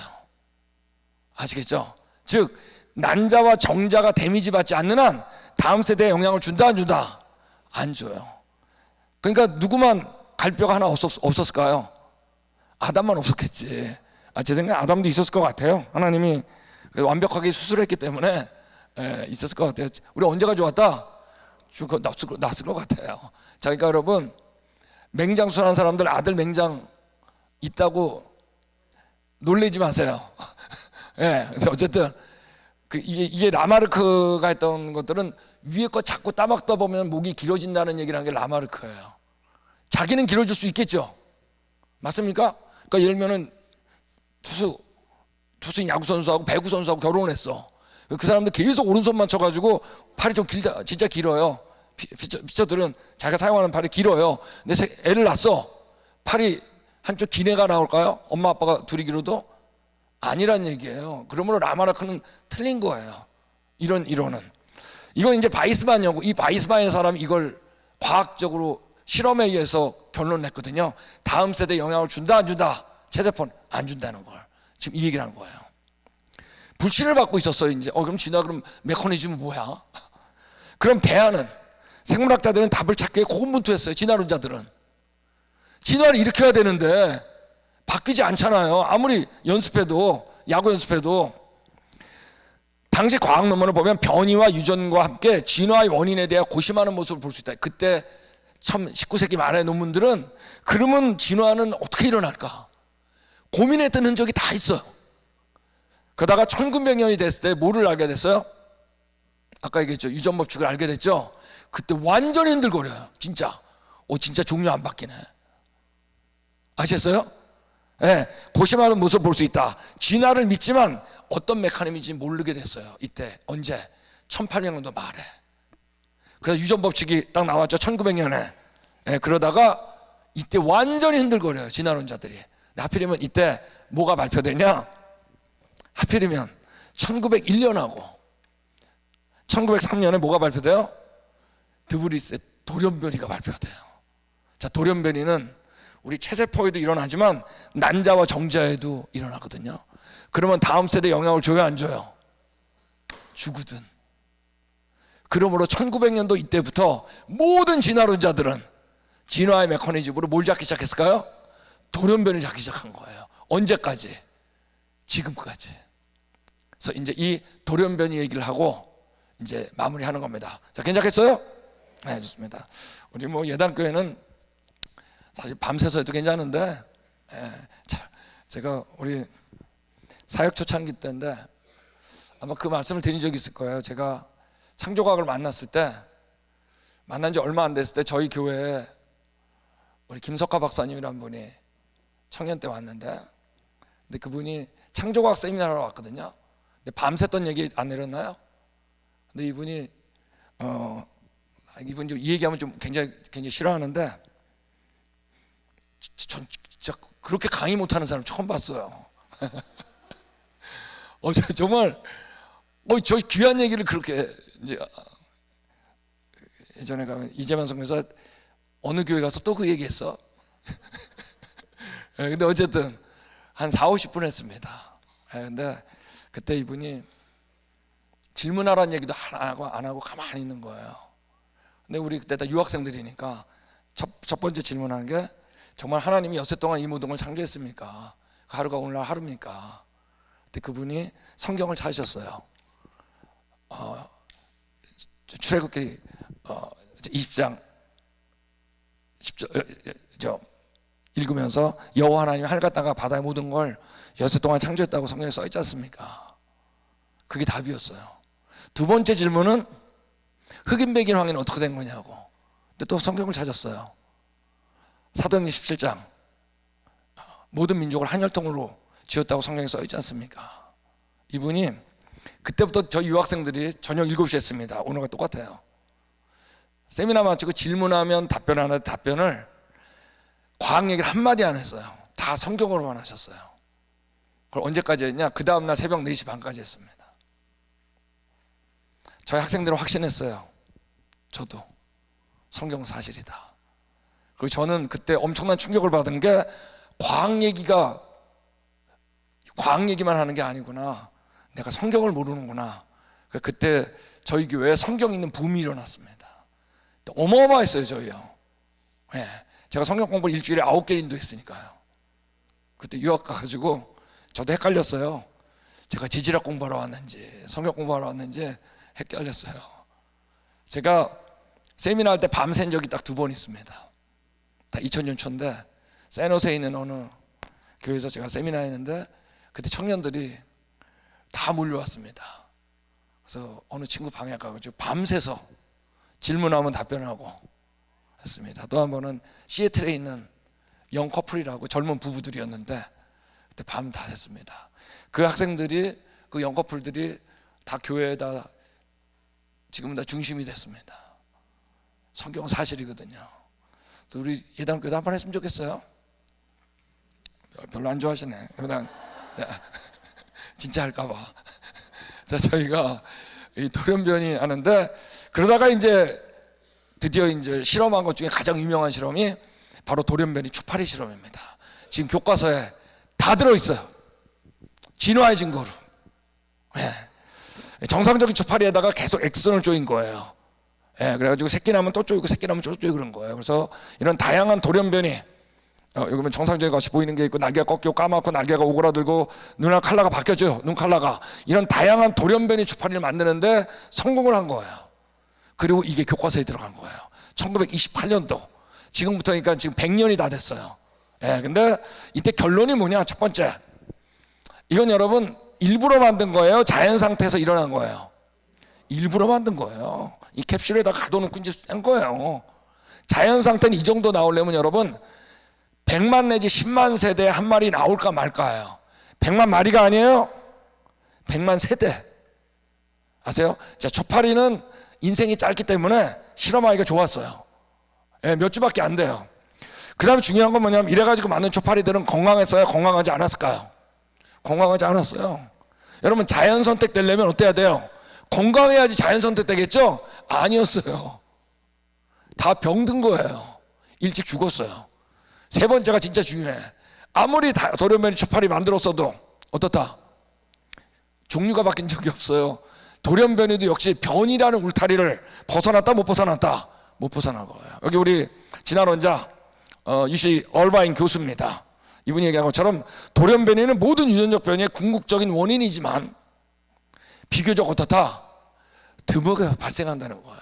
아시겠죠? 즉 난자와 정자가 데미지 받지 않는 한 다음 세대에 영향을 준다 안 준다? 안 줘요. 그러니까 누구만 갈뼈가 하나 없었을까요? 아담만 없었겠지. 제 생각에 아담도 있었을 것 같아요. 하나님이 완벽하게 수술했기 때문에 있었을 것 같아요. 우리 언제가 좋았다? 났을 것 같아요. 자, 그러니까 여러분, 맹장수술한 사람들 아들 맹장 있다고 놀리지 마세요. 그래서 어쨌든 이게 라마르크가 했던 것들은 위에 거 자꾸 따먹다 보면 목이 길어진다는 얘기를 한 게 라마르크예요. 자기는 길어질 수 있겠죠. 맞습니까? 그러니까 예를 들면은 투수 야구 선수하고 배구 선수하고 결혼을 했어. 그 사람들 계속 오른손만 쳐가지고 팔이 좀 길다, 진짜 길어요. 피처들은 자기가 사용하는 팔이 길어요. 근데 애를 낳았어. 팔이 한쪽 긴 애가 나올까요? 엄마 아빠가 둘이 길어도? 아니란 얘기예요. 그러므로 라마르크는 틀린 거예요. 이런 이론은. 이건 이제 바이스만 연구, 이 바이스만의 사람이 이걸 과학적으로 실험에 의해서 결론냈거든요. 다음 세대에 영향을 준다 안 준다? 체세포는 안 준다는 걸. 지금 이 얘기를 하는 거예요. 불신을 받고 있었어요. 이제 그럼 그럼 메커니즘은 뭐야? 그럼 대안은, 생물학자들은 답을 찾기에 고군분투했어요. 진화론자들은 진화를 일으켜야 되는데 바뀌지 않잖아요. 아무리 연습해도, 야구 연습해도. 당시 과학 논문을 보면 변이와 유전과 함께 진화의 원인에 대해 고심하는 모습을 볼 수 있다. 그때 참 19세기 말의 논문들은 그러면 진화는 어떻게 일어날까 고민했던 흔적이 다 있어요. 그러다가 1900년이 됐을 때 뭐를 알게 됐어요? 아까 얘기했죠. 유전 법칙을 알게 됐죠. 그때 완전히 흔들거려요. 진짜. 진짜 종류 안 바뀌네. 아셨어요? 네, 고심하는 모습을 볼 수 있다. 진화를 믿지만 어떤 메커니즘인지 모르게 됐어요. 이때 언제? 1800년도 말에. 그래서 유전 법칙이 딱 나왔죠. 1900년에. 네, 그러다가 이때 완전히 흔들거려요. 진화론자들이. 하필이면 이때 뭐가 발표되냐? 하필이면 1901년하고 1903년에 뭐가 발표돼요? 드브리스의 돌연변이가 발표돼요. 자, 돌연변이는 우리 체세포에도 일어나지만 난자와 정자에도 일어나거든요. 그러면 다음 세대에 영향을 줘요, 안 줘요? 주거든. 그러므로 1900년도 이때부터 모든 진화론자들은 진화의 메커니즘으로 뭘 잡기 시작했을까요? 돌연변이를 잡기 시작한 거예요. 언제까지? 지금까지. 그래서 이제 이 돌연변이 얘기를 하고 이제 마무리하는 겁니다. 자, 괜찮겠어요? 네, 좋습니다. 우리 뭐 예단교회는 사실 밤새서 해도 괜찮은데, 제가 우리 사역 초창기 때인데 아마 그 말씀을 드린 적이 있을 거예요. 제가 창조과학을 만났을 때, 만난 지 얼마 안 됐을 때 저희 교회에 우리 김석화 박사님이라는 분이 청년 때 왔는데, 근데 그분이 창조과학 세미나로 왔거든요. 근데 밤샜던 얘기 안 내렸나요? 근데 이분이 이분 이 얘기하면 좀 굉장히 싫어하는데, 전 진짜 그렇게 강의 못하는 사람 처음 봤어요. 정말 저 귀한 얘기를 그렇게 이제 예전에 가면 이재만 성교사 어느 교회 가서 또 그 얘기했어. 근데 어쨌든 한 40-50분 했습니다. 근데 그때 이분이 질문하라는 얘기도 안 하고 가만히 있는 거예요. 근데 우리 그때 다 유학생들이니까 첫 번째 질문하는 게, 정말 하나님이 엿새 동안 이 모든 걸 창조했습니까? 하루가 오늘날 하루입니까? 그때 그분이 성경을 찾으셨어요. 출애굽기 20장 10절 읽으면서 여호와 하나님이 하늘과 땅과 바다의 모든 걸 엿새 동안 창조했다고 성경에 써 있지 않습니까? 그게 답이었어요. 두 번째 질문은 흑인 백인 황인은 어떻게 된 거냐고. 근데 또 성경을 찾았어요. 사도행전 17장 모든 민족을 한 혈통으로 지었다고 성경에 써 있지 않습니까? 이분이 그때부터 저희 유학생들이 저녁 7시에 했습니다. 오늘과 똑같아요. 세미나 마치고 질문하면 답변하는 답변을 과학 얘기를 한마디 안 했어요. 다 성경으로만 하셨어요. 그걸 언제까지 했냐? 그 다음날 새벽 4시 반까지 했습니다. 저희 학생들은 확신했어요. 저도 성경은 사실이다. 그리고 저는 그때 엄청난 충격을 받은 게, 과학 얘기만 하는 게 아니구나, 내가 성경을 모르는구나. 그때 저희 교회에 성경 읽는 붐이 일어났습니다. 어마어마했어요, 저희요. 네. 제가 성경 공부를 일주일에 9개 인도했으니까요. 그때 유학 가가지고 저도 헷갈렸어요. 제가 지질학 공부하러 왔는지 성경 공부하러 왔는지 헷갈렸어요. 제가 세미나 할 때 밤샌 적이 딱 2번 있습니다. 다 2000년 초인데 샌호세에 있는 어느 교회에서 제가 세미나 했는데, 그때 청년들이 다 몰려왔습니다. 그래서 어느 친구 방에 가가지고 밤새서 질문하면 답변하고 했습니다. 또 한 번은 시애틀에 있는 영 커플이라고 젊은 부부들이었는데 그때 밤 다 샜습니다. 그 학생들이, 그 영 커플들이 다 교회에다 지금은 다 중심이 됐습니다. 성경은 사실이거든요. 또 우리 예단교도 한번 했으면 좋겠어요. 별로 안 좋아하시네. 네. 진짜 할까봐. 자, 저희가 이 돌연변이 하는데, 그러다가 이제 드디어 이제 실험한 것 중에 가장 유명한 실험이 바로 돌연변이 초파리 실험입니다. 지금 교과서에 다 들어있어요. 진화의 증거로. 네. 정상적인 초파리에다가 계속 엑선을 조인 거예요. 네, 그래가지고 새끼 나면 또 조이고 새끼 나면 또 조이고 그런 거예요. 그래서 이런 다양한 돌연변이 여기 보면 정상적인 것이 보이는 게 있고, 날개가 꺾이고 까맣고 날개가 오그라들고 눈알 컬러가 바뀌어져요. 눈 컬러가. 이런 다양한 돌연변이 주파리를 만드는데 성공을 한 거예요. 그리고 이게 교과서에 들어간 거예요. 1928년도. 지금부터니까 지금 100년이 다 됐어요. 근데 이때 결론이 뭐냐? 첫 번째, 이건 여러분 일부러 만든 거예요? 자연 상태에서 일어난 거예요? 일부러 만든 거예요. 이 캡슐에다 가둬놓고 이제 한 거예요. 자연 상태는 이 정도 나오려면 여러분 100만 내지 10만 세대에 한 마리 나올까 말까예요. 100만 마리가 아니에요. 100만 세대. 아세요? 자, 초파리는 인생이 짧기 때문에 실험하기가 좋았어요. 몇 주밖에 안 돼요. 그 다음에 중요한 건 뭐냐면, 이래가지고 많은 초파리들은 건강했어요? 건강하지 않았을까요? 건강하지 않았어요. 여러분, 자연 선택 되려면 어때야 돼요? 건강해야지 자연 선택 되겠죠? 아니었어요. 다 병든 거예요. 일찍 죽었어요. 세 번째가 진짜 중요해. 아무리 돌연변이 초파리 만들었어도 어떻다? 종류가 바뀐 적이 없어요. 돌연변이도 역시 변이라는 울타리를 벗어났다 못 벗어났다? 못 벗어난 거예요. 여기 우리 진화론자 UC 얼바인 교수입니다. 이분이 얘기한 것처럼 돌연변이는 모든 유전적 변이의 궁극적인 원인이지만 비교적 어떻다? 드물게 발생한다는 거예요.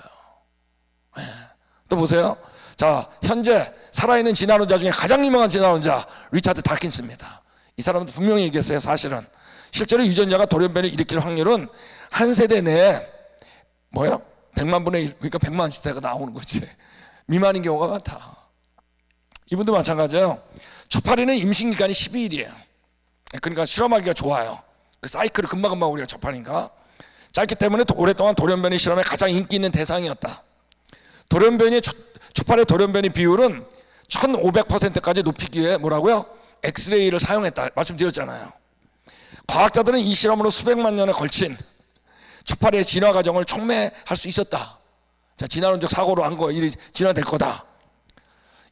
또 보세요. 자, 현재 살아있는 진화론자 중에 가장 유명한 진화론자 리차드 다킨스입니다. 이 사람은 분명히 얘기했어요. 사실은 실제로 유전자가 돌연변이를 일으킬 확률은 한 세대 내에 100만 분의 1, 그러니까 100만 세대가 나오는 거지. 미만인 경우가 많다. 이분도 마찬가지예요. 초파리는 임신기간이 12일이에요. 그러니까 실험하기가 좋아요. 그 사이클을 금방금방 우리가 접하니까. 짧기 때문에 오랫동안 돌연변이 실험에 가장 인기 있는 대상이었다. 초파리 돌연변이 비율은 1500%까지 높이기 위해 뭐라고요? 엑스레이를 사용했다 말씀드렸잖아요. 과학자들은 이 실험으로 수백만 년에 걸친 초파리의 진화 과정을 촉매할 수 있었다. 자, 진화론적 사고로 한 거, 일이 진화될 거다.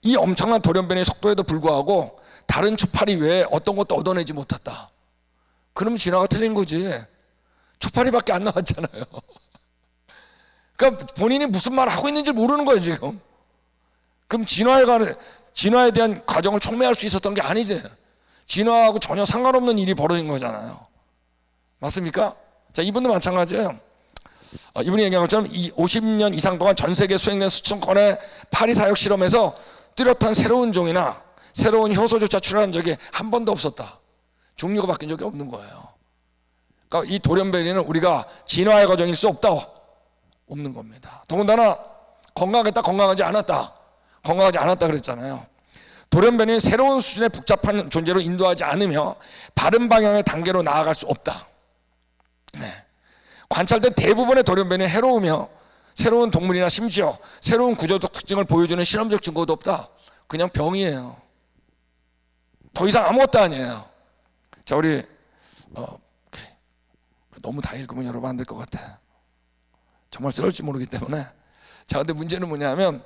이 엄청난 돌연변이 속도에도 불구하고 다른 초파리 외에 어떤 것도 얻어내지 못했다. 그러면 진화가 틀린 거지. 초파리밖에 안 나왔잖아요. 그러니까 본인이 무슨 말을 하고 있는지 모르는 거예요 지금. 그럼 진화에 대한 과정을 촉매할 수 있었던 게 아니지. 진화하고 전혀 상관없는 일이 벌어진 거잖아요. 맞습니까? 자, 이분도 마찬가지예요. 이분이 얘기한 것처럼 50년 이상 동안 전 세계 수행된 수천 건의 파리 사육 실험에서 뚜렷한 새로운 종이나 새로운 효소조차 출현한 적이 한 번도 없었다. 종류가 바뀐 적이 없는 거예요. 그러니까 이 돌연변이는 우리가 진화의 과정일 수 없다. 없는 겁니다. 더군다나 건강했다, 건강하지 않았다. 건강하지 않았다 그랬잖아요. 돌연변이는 새로운 수준의 복잡한 존재로 인도하지 않으며 바른 방향의 단계로 나아갈 수 없다. 관찰된 대부분의 돌연변이는 해로우며 새로운 동물이나 심지어 새로운 구조적 특징을 보여주는 실험적 증거도 없다. 그냥 병이에요. 더 이상 아무것도 아니에요. 자, 우리 너무 다 읽으면 여러분 안 될 것 같아. 정말 쓸지 모르기 때문에. 자, 근데 문제는 뭐냐면,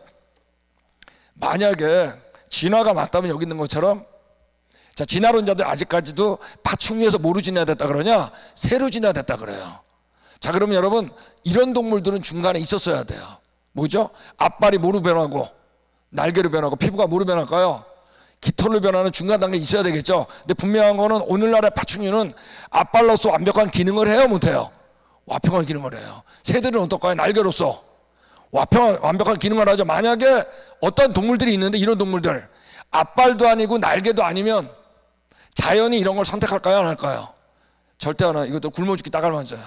만약에 진화가 맞다면 여기 있는 것처럼, 자, 진화론자들 아직까지도 파충류에서 뭐로 진화됐다 그러냐? 새로 진화됐다 그래요. 자, 그러면 여러분, 이런 동물들은 중간에 있었어야 돼요. 뭐죠? 앞발이 뭐로 변하고 날개로 변하고 피부가 뭐로 변할까요? 깃털로 변하는 중간 단계에 있어야 되겠죠. 근데 분명한 거는 오늘날의 파충류는 앞발로서 완벽한 기능을 해요, 못해요? 완벽한 기능을 해요. 새들은 어떨까요? 날개로서 완벽한 기능을 하죠. 만약에 어떤 동물들이 있는데, 이런 동물들 앞발도 아니고 날개도 아니면 자연이 이런 걸 선택할까요? 안 할까요? 절대 안 해요. 이것도 굶어 죽기 따갈만져요.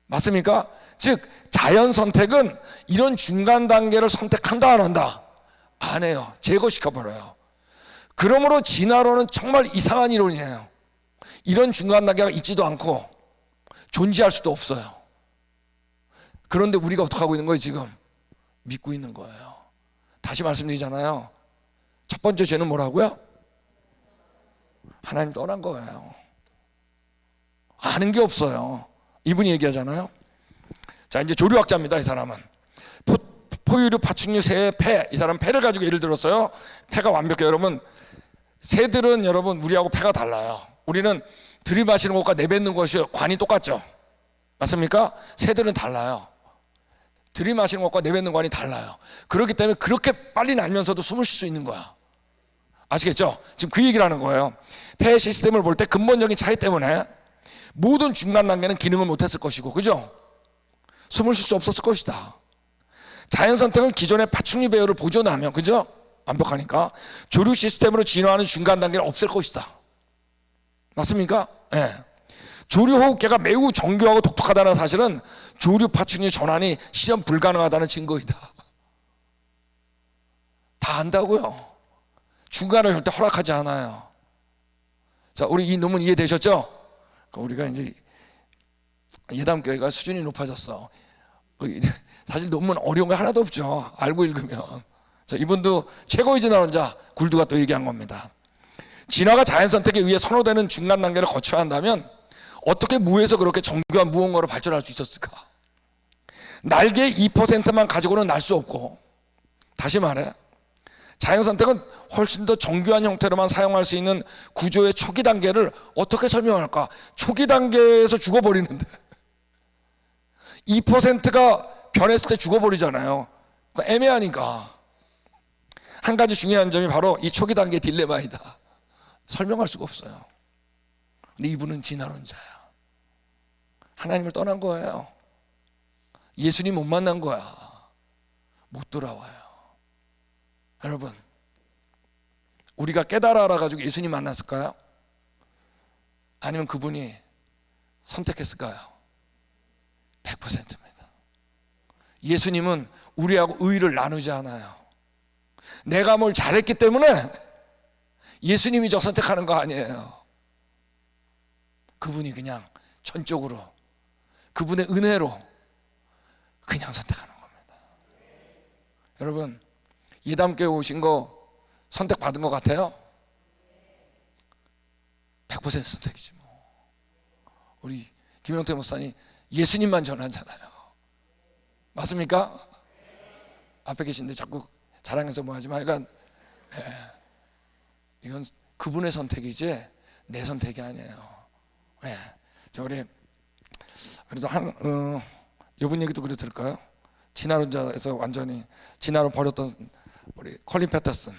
맞습니까? 즉 자연 선택은 이런 중간 단계를 선택한다 안 한다? 안 해요. 제거시켜버려요. 그러므로 진화론은 정말 이상한 이론이에요. 이런 중간 단계가 있지도 않고 존재할 수도 없어요. 그런데 우리가 어떻게 하고 있는 거예요 지금? 믿고 있는 거예요. 다시 말씀드리잖아요. 첫 번째 죄는 뭐라고요? 하나님 떠난 거예요. 아는 게 없어요. 이분이 얘기하잖아요. 자, 이제 조류학자입니다. 이 사람은 포유류, 파충류, 새, 폐. 이 사람 폐를 가지고 예를 들었어요. 폐가 완벽해요. 여러분, 새들은 여러분 우리하고 폐가 달라요. 우리는 들이마시는 것과 내뱉는 것이 관이 똑같죠. 맞습니까? 새들은 달라요. 들이마시는 것과 내뱉는 관이 달라요. 그렇기 때문에 그렇게 빨리 날면서도 숨을 쉴 수 있는 거야. 아시겠죠? 지금 그 얘기를 하는 거예요. 폐 시스템을 볼 때 근본적인 차이 때문에 모든 중간 단계는 기능을 못했을 것이고, 그죠? 숨을 쉴 수 없었을 것이다. 자연 선택은 기존의 파충류 배열을 보존하면, 그죠? 완벽하니까 조류 시스템으로 진화하는 중간 단계는 없을 것이다. 맞습니까? 예. 조류 호흡계가 매우 정교하고 독특하다는 사실은 조류 파충류 전환이 실현 불가능하다는 증거이다. 다 안다고요. 중간을 절대 허락하지 않아요. 자, 우리 이 논문 이해되셨죠? 우리가 이제 예담교회가 수준이 높아졌어. 사실 논문 어려운 거 하나도 없죠. 알고 읽으면. 자, 이분도 최고의 진화론자 굴두가 또 얘기한 겁니다. 진화가 자연 선택에 의해 선호되는 중간 단계를 거쳐야 한다면 어떻게 무에서 그렇게 정교한 무언가로 발전할 수 있었을까? 날개의 2%만 가지고는 날 수 없고, 다시 말해 자연 선택은 훨씬 더 정교한 형태로만 사용할 수 있는 구조의 초기 단계를 어떻게 설명할까? 초기 단계에서 죽어버리는데 2%가 변했을 때 죽어버리잖아요. 애매하니까. 한 가지 중요한 점이 바로 이 초기 단계의 딜레마이다. 설명할 수가 없어요. 근데 이분은 진화론자야. 하나님을 떠난 거예요. 예수님 못 만난 거야. 못 돌아와요. 여러분, 우리가 깨달아 알아가지고 예수님 만났을까요? 아니면 그분이 선택했을까요? 100%입니다. 예수님은 우리하고 의의를 나누지 않아요. 내가 뭘 잘했기 때문에 예수님이 저 선택하는 거 아니에요. 그분이 그냥 전적으로 그분의 은혜로 그냥 선택하는 겁니다. 여러분, 예담교회 오신 거 선택받은 것 같아요? 100% 선택이지 뭐. 우리 김영태 목사님 예수님만 전하잖아요. 맞습니까? 앞에 계신데 자꾸 자랑해서 뭐 하지 마. 그러니까 이건 그분의 선택이지 내 선택이 아니에요. 자, 우리 그래도 이번 얘기도 그래 들을까요? 진화론자에서 완전히 진화로 버렸던 우리 컬린 패터슨.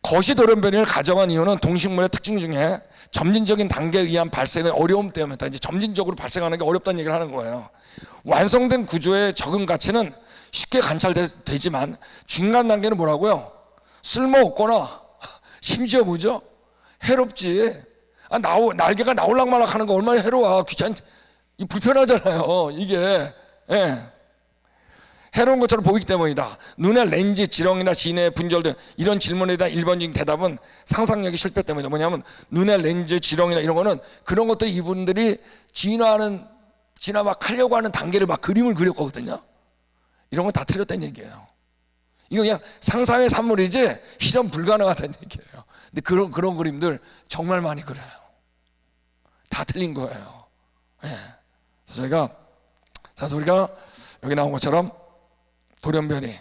거시 돌연변이를 가정한 이유는 동식물의 특징 중에 점진적인 단계에 의한 발생의 어려움 때문이다. 이제 점진적으로 발생하는 게 어렵다는 얘기를 하는 거예요. 완성된 구조의 적응 가치는 쉽게 관찰되지만 중간 단계는 뭐라고요? 쓸모없거나 심지어 뭐죠? 해롭지. 날개가 나올락말락 하는 거 얼마나 해로워. 불편하잖아요. 이게. 해로운 것처럼 보이기 때문이다. 눈의 렌즈, 지렁이나 진해, 분절 등 이런 질문에 대한 일반적인 대답은 상상력의 실패 때문이다. 뭐냐면 눈의 렌즈, 지렁이나 이런 거는 그런 것들이 이분들이 진화 막 하려고 하는 단계를 막 그림을 그렸거든요. 이런 건 다 틀렸다는 얘기예요. 이거 그냥 상상의 산물이지 실현 불가능하다는 얘기예요. 근데 그런 그림들 정말 많이 그려요. 다 틀린 거예요. 그래서 우리가 여기 나온 것처럼 돌연변이,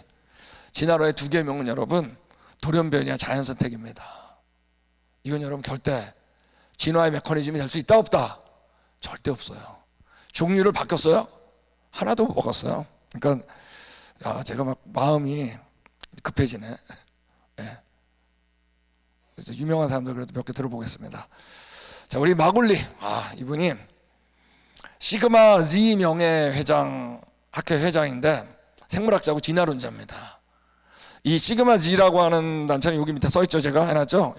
진화론의 두 개의 명은 여러분 돌연변이와 자연선택입니다. 이건 여러분 절대 진화의 메커니즘이 될 수 있다 없다? 절대 없어요. 종류를 바뀌었어요? 하나도 못 바꿨어요. 그러니까 제가 막 마음이 급해지네. 그래서 유명한 사람들 그래도 몇 개 들어보겠습니다. 자, 우리 마굴리, 이분이 시그마 Z 명예회장 학회 회장인데 생물학자고 진화론자입니다. 이 시그마 Z라고 하는 단체는 여기 밑에 써있죠. 제가 해놨죠.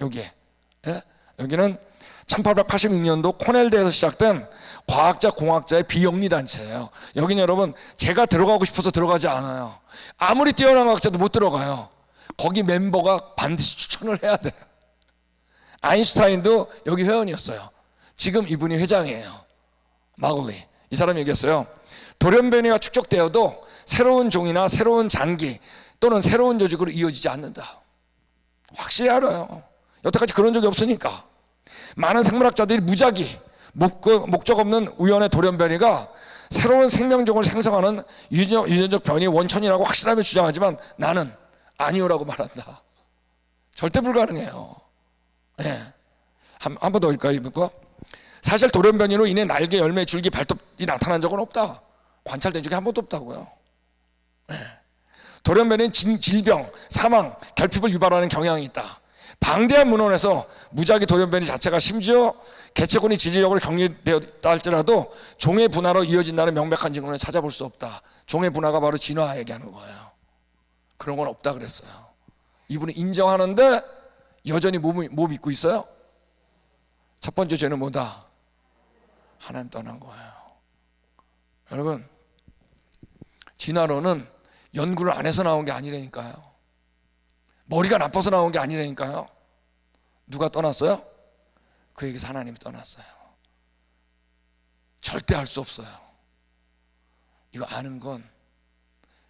여기는 1886년도 코넬대에서 시작된 과학자 공학자의 비영리 단체예요. 여기는 여러분 제가 들어가고 싶어서 들어가지 않아요. 아무리 뛰어난 과학자도 못 들어가요. 거기 멤버가 반드시 추천을 해야 돼요. 아인슈타인도 여기 회원이었어요. 지금 이분이 회장이에요. 마굴리. 이 사람이 얘기했어요. 돌연변이가 축적되어도 새로운 종이나 새로운 장기 또는 새로운 조직으로 이어지지 않는다. 확실히 알아요. 여태까지 그런 적이 없으니까. 많은 생물학자들이 무작위, 목적 없는 우연의 돌연변이가 새로운 생명종을 생성하는 유전적 변이의 원천이라고 확실하게 주장하지만 나는 아니오라고 말한다. 절대 불가능해요. 한 번 더 읽을까요? 이분 거? 사실 돌연변이로 인해 날개, 열매, 줄기, 발톱이 나타난 적은 없다. 관찰된 적이 한 번도 없다고요. 돌연변이는 질병, 사망, 결핍을 유발하는 경향이 있다. 방대한 문헌에서 무작위 돌연변이 자체가 심지어 개체군이 지질적으로 격리되었다 할지라도 종의 분화로 이어진다는 명백한 증거는 찾아볼 수 없다. 종의 분화가 바로 진화 얘기하는 거예요. 그런 건 없다 그랬어요. 이분은 인정하는데 여전히 뭐 믿고 있어요? 첫 번째 죄는 뭐다? 하나님 떠난 거예요. 여러분, 진화론은 연구를 안 해서 나온 게 아니라니까요. 머리가 나빠서 나온 게 아니라니까요. 누가 떠났어요? 그에게서 하나님이 떠났어요. 절대 할 수 없어요. 이거 아는 건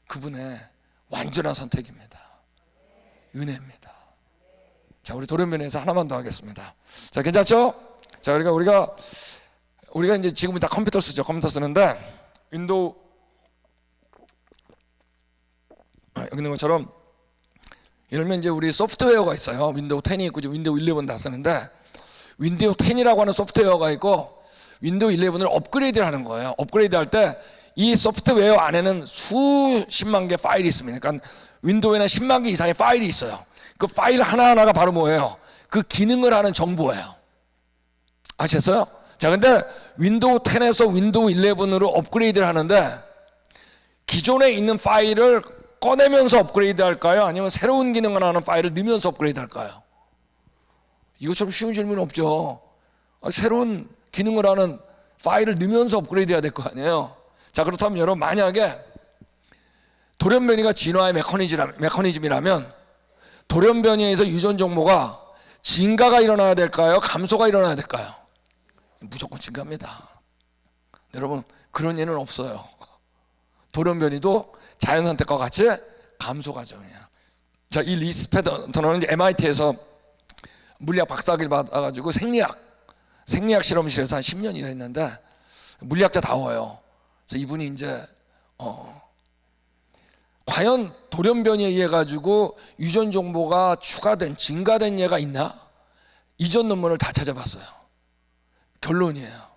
그분의 완전한 선택입니다. 은혜입니다. 자, 우리 돌연변이에서 하나만 더 하겠습니다. 자, 괜찮죠? 자, 우리가 이제 지금은 다 컴퓨터 쓰죠. 컴퓨터 쓰는데 윈도우 여기 있는 것처럼 이러면 이제 우리 소프트웨어가 있어요. 윈도우 10이 있고 윈도우 11 다 쓰는데 윈도우 10이라고 하는 소프트웨어가 있고 윈도우 11을 업그레이드를 하는 거예요. 업그레이드 할 때 이 소프트웨어 안에는 수십만 개 파일이 있습니다. 그러니까 윈도우에는 10만 개 이상의 파일이 있어요. 그 파일 하나하나가 바로 뭐예요? 그 기능을 하는 정보예요. 아셨어요? 자, 근데 윈도우 10에서 윈도우 11으로 업그레이드를 하는데 기존에 있는 파일을 꺼내면서 업그레이드 할까요? 아니면 새로운 기능을 하는 파일을 넣으면서 업그레이드 할까요? 이것처럼 쉬운 질문은 없죠. 새로운 기능을 하는 파일을 넣으면서 업그레이드 해야 될 거 아니에요. 자, 그렇다면 여러분, 만약에 돌연변이가 진화의 메커니즘이라면 돌연변이에 의해서 유전 정보가 증가가 일어나야 될까요? 감소가 일어나야 될까요? 무조건 증가입니다. 여러분, 그런 예는 없어요. 돌연변이도 자연선택과 같이 감소 과정이에요. 자, 이 리스 패턴은 MIT에서 물리학 박사학위를 받아가지고 생리학 실험실에서 한 10년 일했는데 물리학자다워요. 그래서 이분이 이제 과연 돌연변이에 의해 가지고 유전 정보가 증가된 예가 있나? 이전 논문을 다 찾아봤어요. 결론이에요.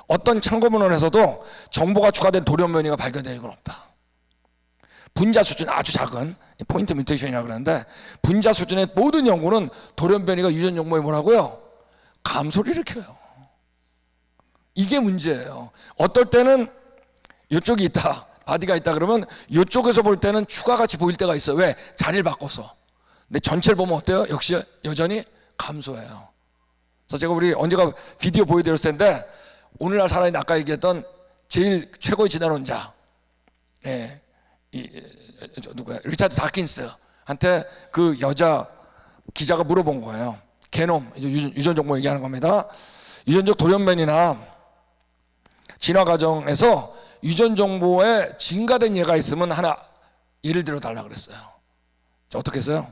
어떤 참고문헌에서도 정보가 추가된 돌연변이가 발견된 적은 없다. 분자 수준 아주 작은 포인트 뮤테이션이라고 그러는데 분자 수준의 모든 연구는 돌연변이가 유전 정보에 뭐라고요? 감소를 일으켜요. 이게 문제예요. 어떨 때는 이쪽이 있다, 바디가 있다 그러면 이쪽에서 볼 때는 추가같이 보일 때가 있어요. 왜? 자리를 바꿔서. 근데 전체를 보면 어때요? 역시 여전히 감소해요. 그래서 제가 우리 언제가 비디오 보여드렸을 텐데 오늘날 살아있는 아까 얘기했던 제일 최고의 진화론자, 누구야? 리차드 다킨스한테 그 여자 기자가 물어본 거예요. 게놈, 유전 정보 얘기하는 겁니다. 유전적 돌연변이나 진화 과정에서 유전 정보에 증가된 예가 있으면 하나 예를 들어 달라 그랬어요. 자, 어떻게 했어요?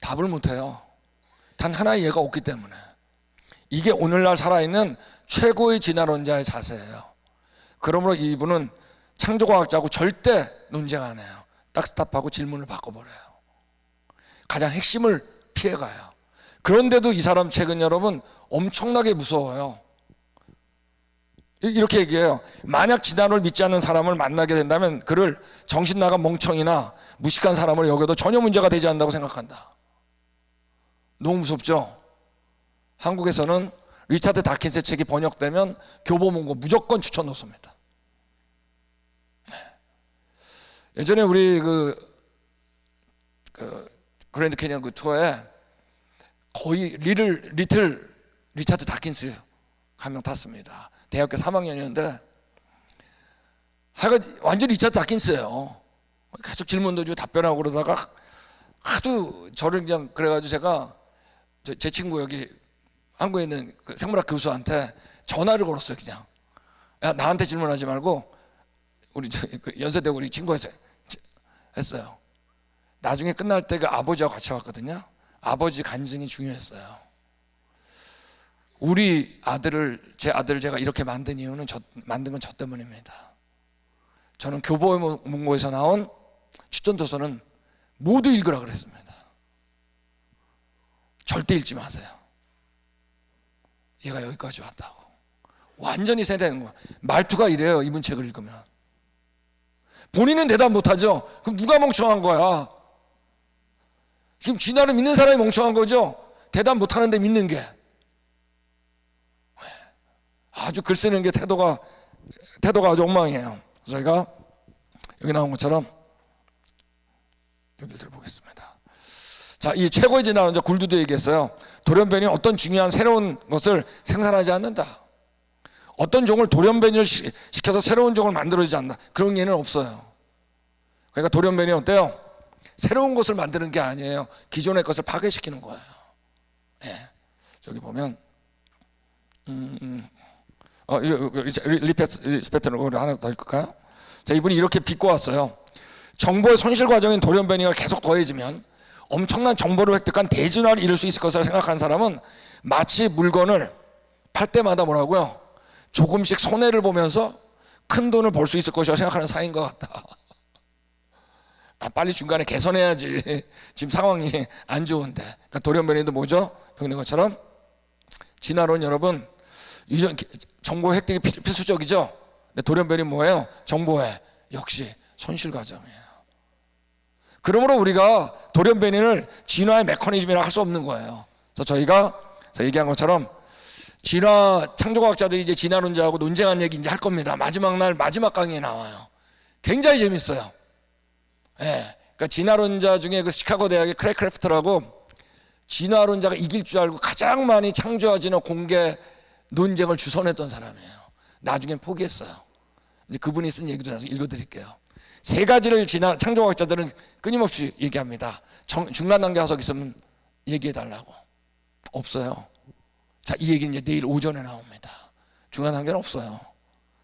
답을 못해요. 단 하나의 예가 없기 때문에. 이게 오늘날 살아있는 최고의 진화론자의 자세예요. 그러므로 이분은 창조과학자하고 절대 논쟁 안 해요. 딱 스탑하고 질문을 바꿔버려요. 가장 핵심을 피해가요. 그런데도 이 사람 책은 여러분 엄청나게 무서워요. 이렇게 얘기해요. 만약 진화론을 믿지 않는 사람을 만나게 된다면 그를 정신 나간 멍청이나 무식한 사람으로 여겨도 전혀 문제가 되지 않는다고 생각한다. 너무 무섭죠? 한국에서는 리차드 다킨스의 책이 번역되면 교보문고 무조건 추천 놓습니다. 예전에 우리 그랜드 캐니언 그 투어에 거의 리틀 리차드 다킨스 한 명 탔습니다. 대학교 3학년이었는데 하여간 완전 리차드 다킨스예요. 계속 질문도 주고 답변하고 그러다가 하도 저를 그냥 그래가지고 제가 제 친구 여기 한국에 있는 그 생물학 교수한테 전화를 걸었어요. 그냥 야, 나한테 질문하지 말고 우리 그 연세대 우리 친구한테 했어요. 나중에 끝날 때 그 아버지하고 같이 왔거든요. 아버지 간증이 중요했어요. 제 아들을 제가 이렇게 만든 이유는 만든 건 저 때문입니다. 저는 교보문고에서 나온 추천도서는 모두 읽으라 그랬습니다. 절대 읽지 마세요. 얘가 여기까지 왔다고. 완전히 세대는 거야. 말투가 이래요. 이분 책을 읽으면. 본인은 대답 못하죠. 그럼 누가 멍청한 거야? 지금 진화를 믿는 사람이 멍청한 거죠. 대답 못하는데 믿는 게. 아주 글 쓰는 게 태도가 아주 엉망이에요. 저희가 여기 나온 것처럼 여기를 들어보겠습니다. 자, 이 최고의 진화론자 굴두도 얘기했어요. 돌연변이 어떤 중요한 새로운 것을 생산하지 않는다. 어떤 종을 돌연변이를 시켜서 새로운 종을 만들어지지 않는다. 그런 예는 없어요. 그러니까 돌연변이 어때요? 새로운 것을 만드는 게 아니에요. 기존의 것을 파괴시키는 거예요. 네. 저기 보면 리스페트로 하나 더 읽을까요? 자, 이분이 이렇게 빚고 왔어요. 정보의 손실 과정인 돌연변이가 계속 더해지면 엄청난 정보를 획득한 대진화를 이룰 수 있을 것을 생각하는 사람은 마치 물건을 팔 때마다 뭐라고요? 조금씩 손해를 보면서 큰 돈을 벌 수 있을 것이라고 생각하는 사이인 것 같다. 빨리 중간에 개선해야지. 지금 상황이 안 좋은데. 그러니까 돌연변이도 뭐죠? 여기 있는 것처럼 진화론 여러분, 정보 획득이 필수적이죠. 근데 돌연변이 뭐예요? 정보의 역시 손실 과정이에요. 그러므로 우리가 돌연변이를 진화의 메커니즘이라 할 수 없는 거예요. 그래서 저희가 얘기한 것처럼 진화 창조과학자들이 이제 진화론자하고 논쟁한 얘기 이제 할 겁니다. 마지막 날 마지막 강의에 나와요. 굉장히 재밌어요. 예. 그러니까 진화론자 중에 그 시카고 대학의 크래크래프트라고 진화론자가 이길 줄 알고 가장 많이 창조화진화 공개 논쟁을 주선했던 사람이에요. 나중엔 포기했어요. 이제 그분이 쓴 얘기도 나서 읽어드릴게요. 세 가지를 창조과학자들은 끊임없이 얘기합니다. 중간 단계 화석 있으면 얘기해달라고. 없어요. 자, 이 얘기는 이제 내일 오전에 나옵니다. 중간 단계는 없어요.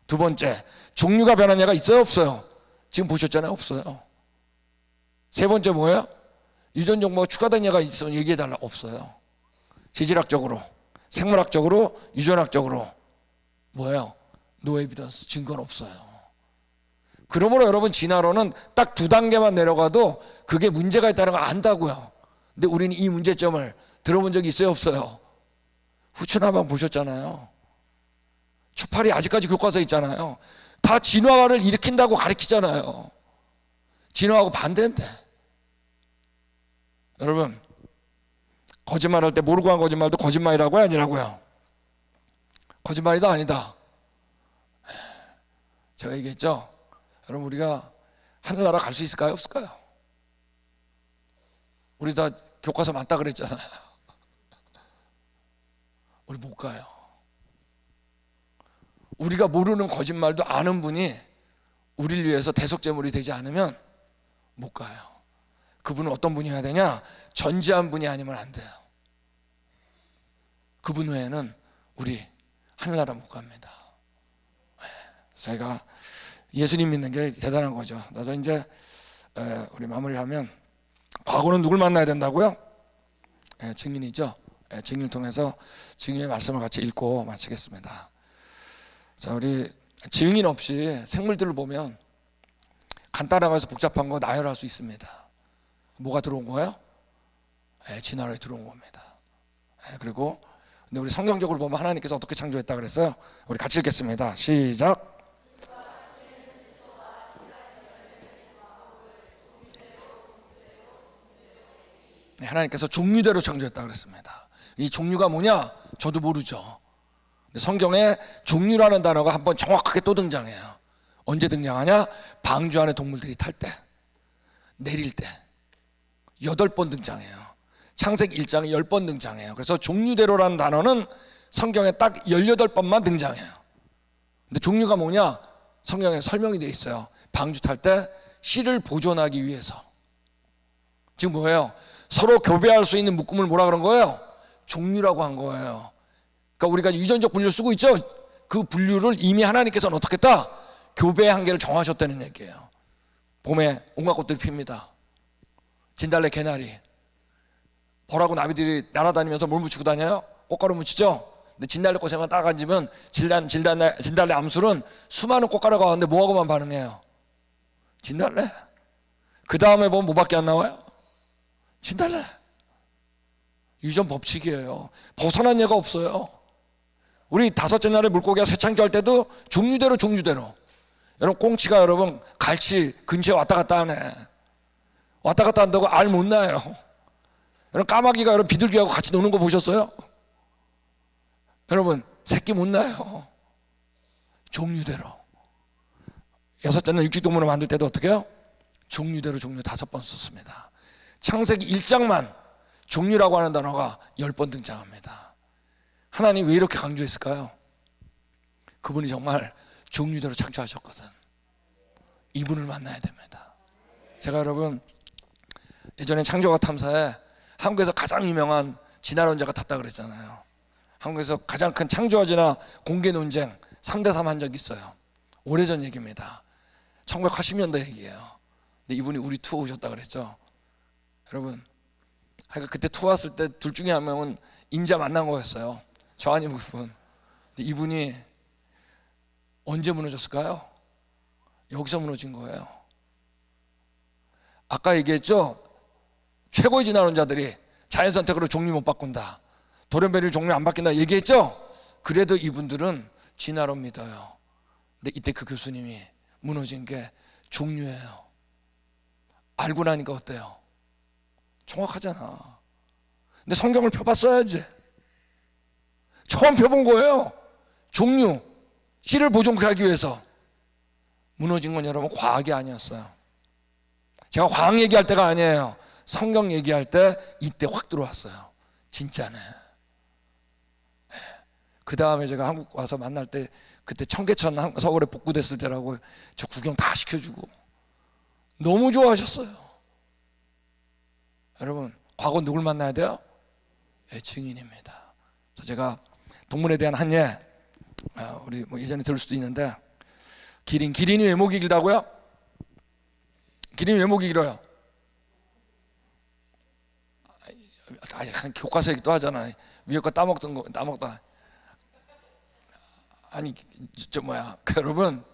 두 번째, 종류가 변한 예가 있어요, 없어요? 지금 보셨잖아요, 없어요. 세 번째 뭐예요? 유전 정보가 추가된 예가 있으면 얘기해달라. 없어요. 지질학적으로, 생물학적으로, 유전학적으로 뭐예요? 노 에비던스, 증거는 없어요. 그러므로 여러분 진화론은 딱 두 단계만 내려가도 그게 문제가 있다는 걸 안다고요. 근데 우리는 이 문제점을 들어본 적이 있어요, 없어요? 후추나만 보셨잖아요. 추팔이 아직까지 교과서에 있잖아요. 다 진화를 일으킨다고 가르치잖아요. 진화하고 반대인데. 여러분, 거짓말할 때 모르고 한 거짓말도 거짓말이라고요, 아니라고요? 거짓말이다, 아니다? 제가 얘기했죠. 여러분, 우리가 하늘나라 갈 수 있을까요, 없을까요? 우리 다 교과서 맞다 그랬잖아요. 우리 못 가요. 우리가 모르는 거짓말도 아는 분이 우리를 위해서 대속제물이 되지 않으면 못 가요. 그분은 어떤 분이어야 되냐? 전지한 분이 아니면 안 돼요. 그분 외에는 우리 하늘나라 못 갑니다. 저희가 예수님 믿는 게 대단한 거죠. 나도 이제 우리 마무리하면 과거는 누굴 만나야 된다고요? 증인이죠. 증인을 통해서 증인의 말씀을 같이 읽고 마치겠습니다. 자, 우리 증인 없이 생물들을 보면 간단하면서 복잡한 거 나열할 수 있습니다. 뭐가 들어온 거예요? 진화론이 들어온 겁니다. 그리고 근데 우리 성경적으로 보면 하나님께서 어떻게 창조했다 그랬어요? 우리 같이 읽겠습니다. 시작. 하나님께서 종류대로 창조했다 그랬습니다. 이 종류가 뭐냐? 저도 모르죠. 성경에 종류라는 단어가 한번 정확하게 또 등장해요. 언제 등장하냐? 방주 안에 동물들이 탈 때, 내릴 때 8번 등장해요. 창세기 1장에 10번 등장해요. 그래서 종류대로라는 단어는 성경에 딱 18번만 등장해요. 근데 종류가 뭐냐? 성경에 설명이 되어 있어요. 방주 탈 때 씨를 보존하기 위해서. 지금 뭐예요? 서로 교배할 수 있는 묶음을 뭐라 그런 거예요? 종류라고 한 거예요. 그러니까 우리가 유전적 분류를 쓰고 있죠. 그 분류를 이미 하나님께서는 어떻게 했다? 교배의 한계를 정하셨다는 얘기예요. 봄에 온갖 꽃들이 핍니다. 진달래, 개나리. 벌하고 나비들이 날아다니면서 뭘 묻히고 다녀요? 꽃가루 묻히죠. 근데 진달래 꽃에만 딱 앉으면 진달래 암술은 수많은 꽃가루가 왔는데 뭐하고만 반응해요? 진달래. 그 다음에 보면 뭐밖에 안 나와요? 진달래. 유전 법칙이에요. 벗어난 예가 없어요. 우리 다섯째 날에 물고기가 새창조할 때도 종류대로 여러분 꽁치가 여러분 갈치 근처에 왔다 갔다 하네. 왔다 갔다 한다고 알 못 나요. 여러분 까마귀가 여러분 비둘기하고 같이 노는 거 보셨어요? 여러분 새끼 못 나요. 종류대로. 여섯째 날 육식동물을 만들 때도 어떻게 해요? 종류 5번 썼습니다. 창세기 1장만 종류라고 하는 단어가 10번 등장합니다. 하나님 왜 이렇게 강조했을까요? 그분이 정말 종류대로 창조하셨거든. 이분을 만나야 됩니다. 제가 여러분 예전에 창조과 탐사에 한국에서 가장 유명한 진화론자가 탔다 그랬잖아요. 한국에서 가장 큰 창조화제나 공개 논쟁 3대3 한 적이 있어요. 오래전 얘기입니다. 1980년대 얘기예요. 근데 이분이 우리 투어 오셨다 그랬죠. 여러분 그때 투어 왔을 때 둘 중에 한 명은 임자 만난 거였어요. 저 아닌 부분. 이분이 언제 무너졌을까요? 여기서 무너진 거예요. 아까 얘기했죠. 최고의 진화론자들이 자연선택으로 종류 못 바꾼다, 돌연변이로 종류 안 바뀐다 얘기했죠. 그래도 이분들은 진화론 믿어요. 근데 이때 그 교수님이 무너진 게 종류예요. 알고 나니까 어때요? 정확하잖아. 근데 성경을 펴봤어야지. 처음 펴본 거예요. 종류, 씨를 보존하기 위해서. 무너진 건 여러분 과학이 아니었어요. 제가 과학 얘기할 때가 아니에요. 성경 얘기할 때 이때 확 들어왔어요. 진짜네. 그 다음에 제가 한국 와서 만날 때 그때 청계천 서울에 복구됐을 때라고 저 구경 다 시켜주고 너무 좋아하셨어요. 여러분 과거 누굴 만나야 돼요? 증인입니다. 그래서 제가 동물에 대한 한 예, 우리 뭐 예전에 들을 수도 있는데 기린이 왜 목이 길다고요? 기린이 왜 목이 길어요? 교과서 얘기 또 하잖아. 위에 거 따먹다. 아니 여러분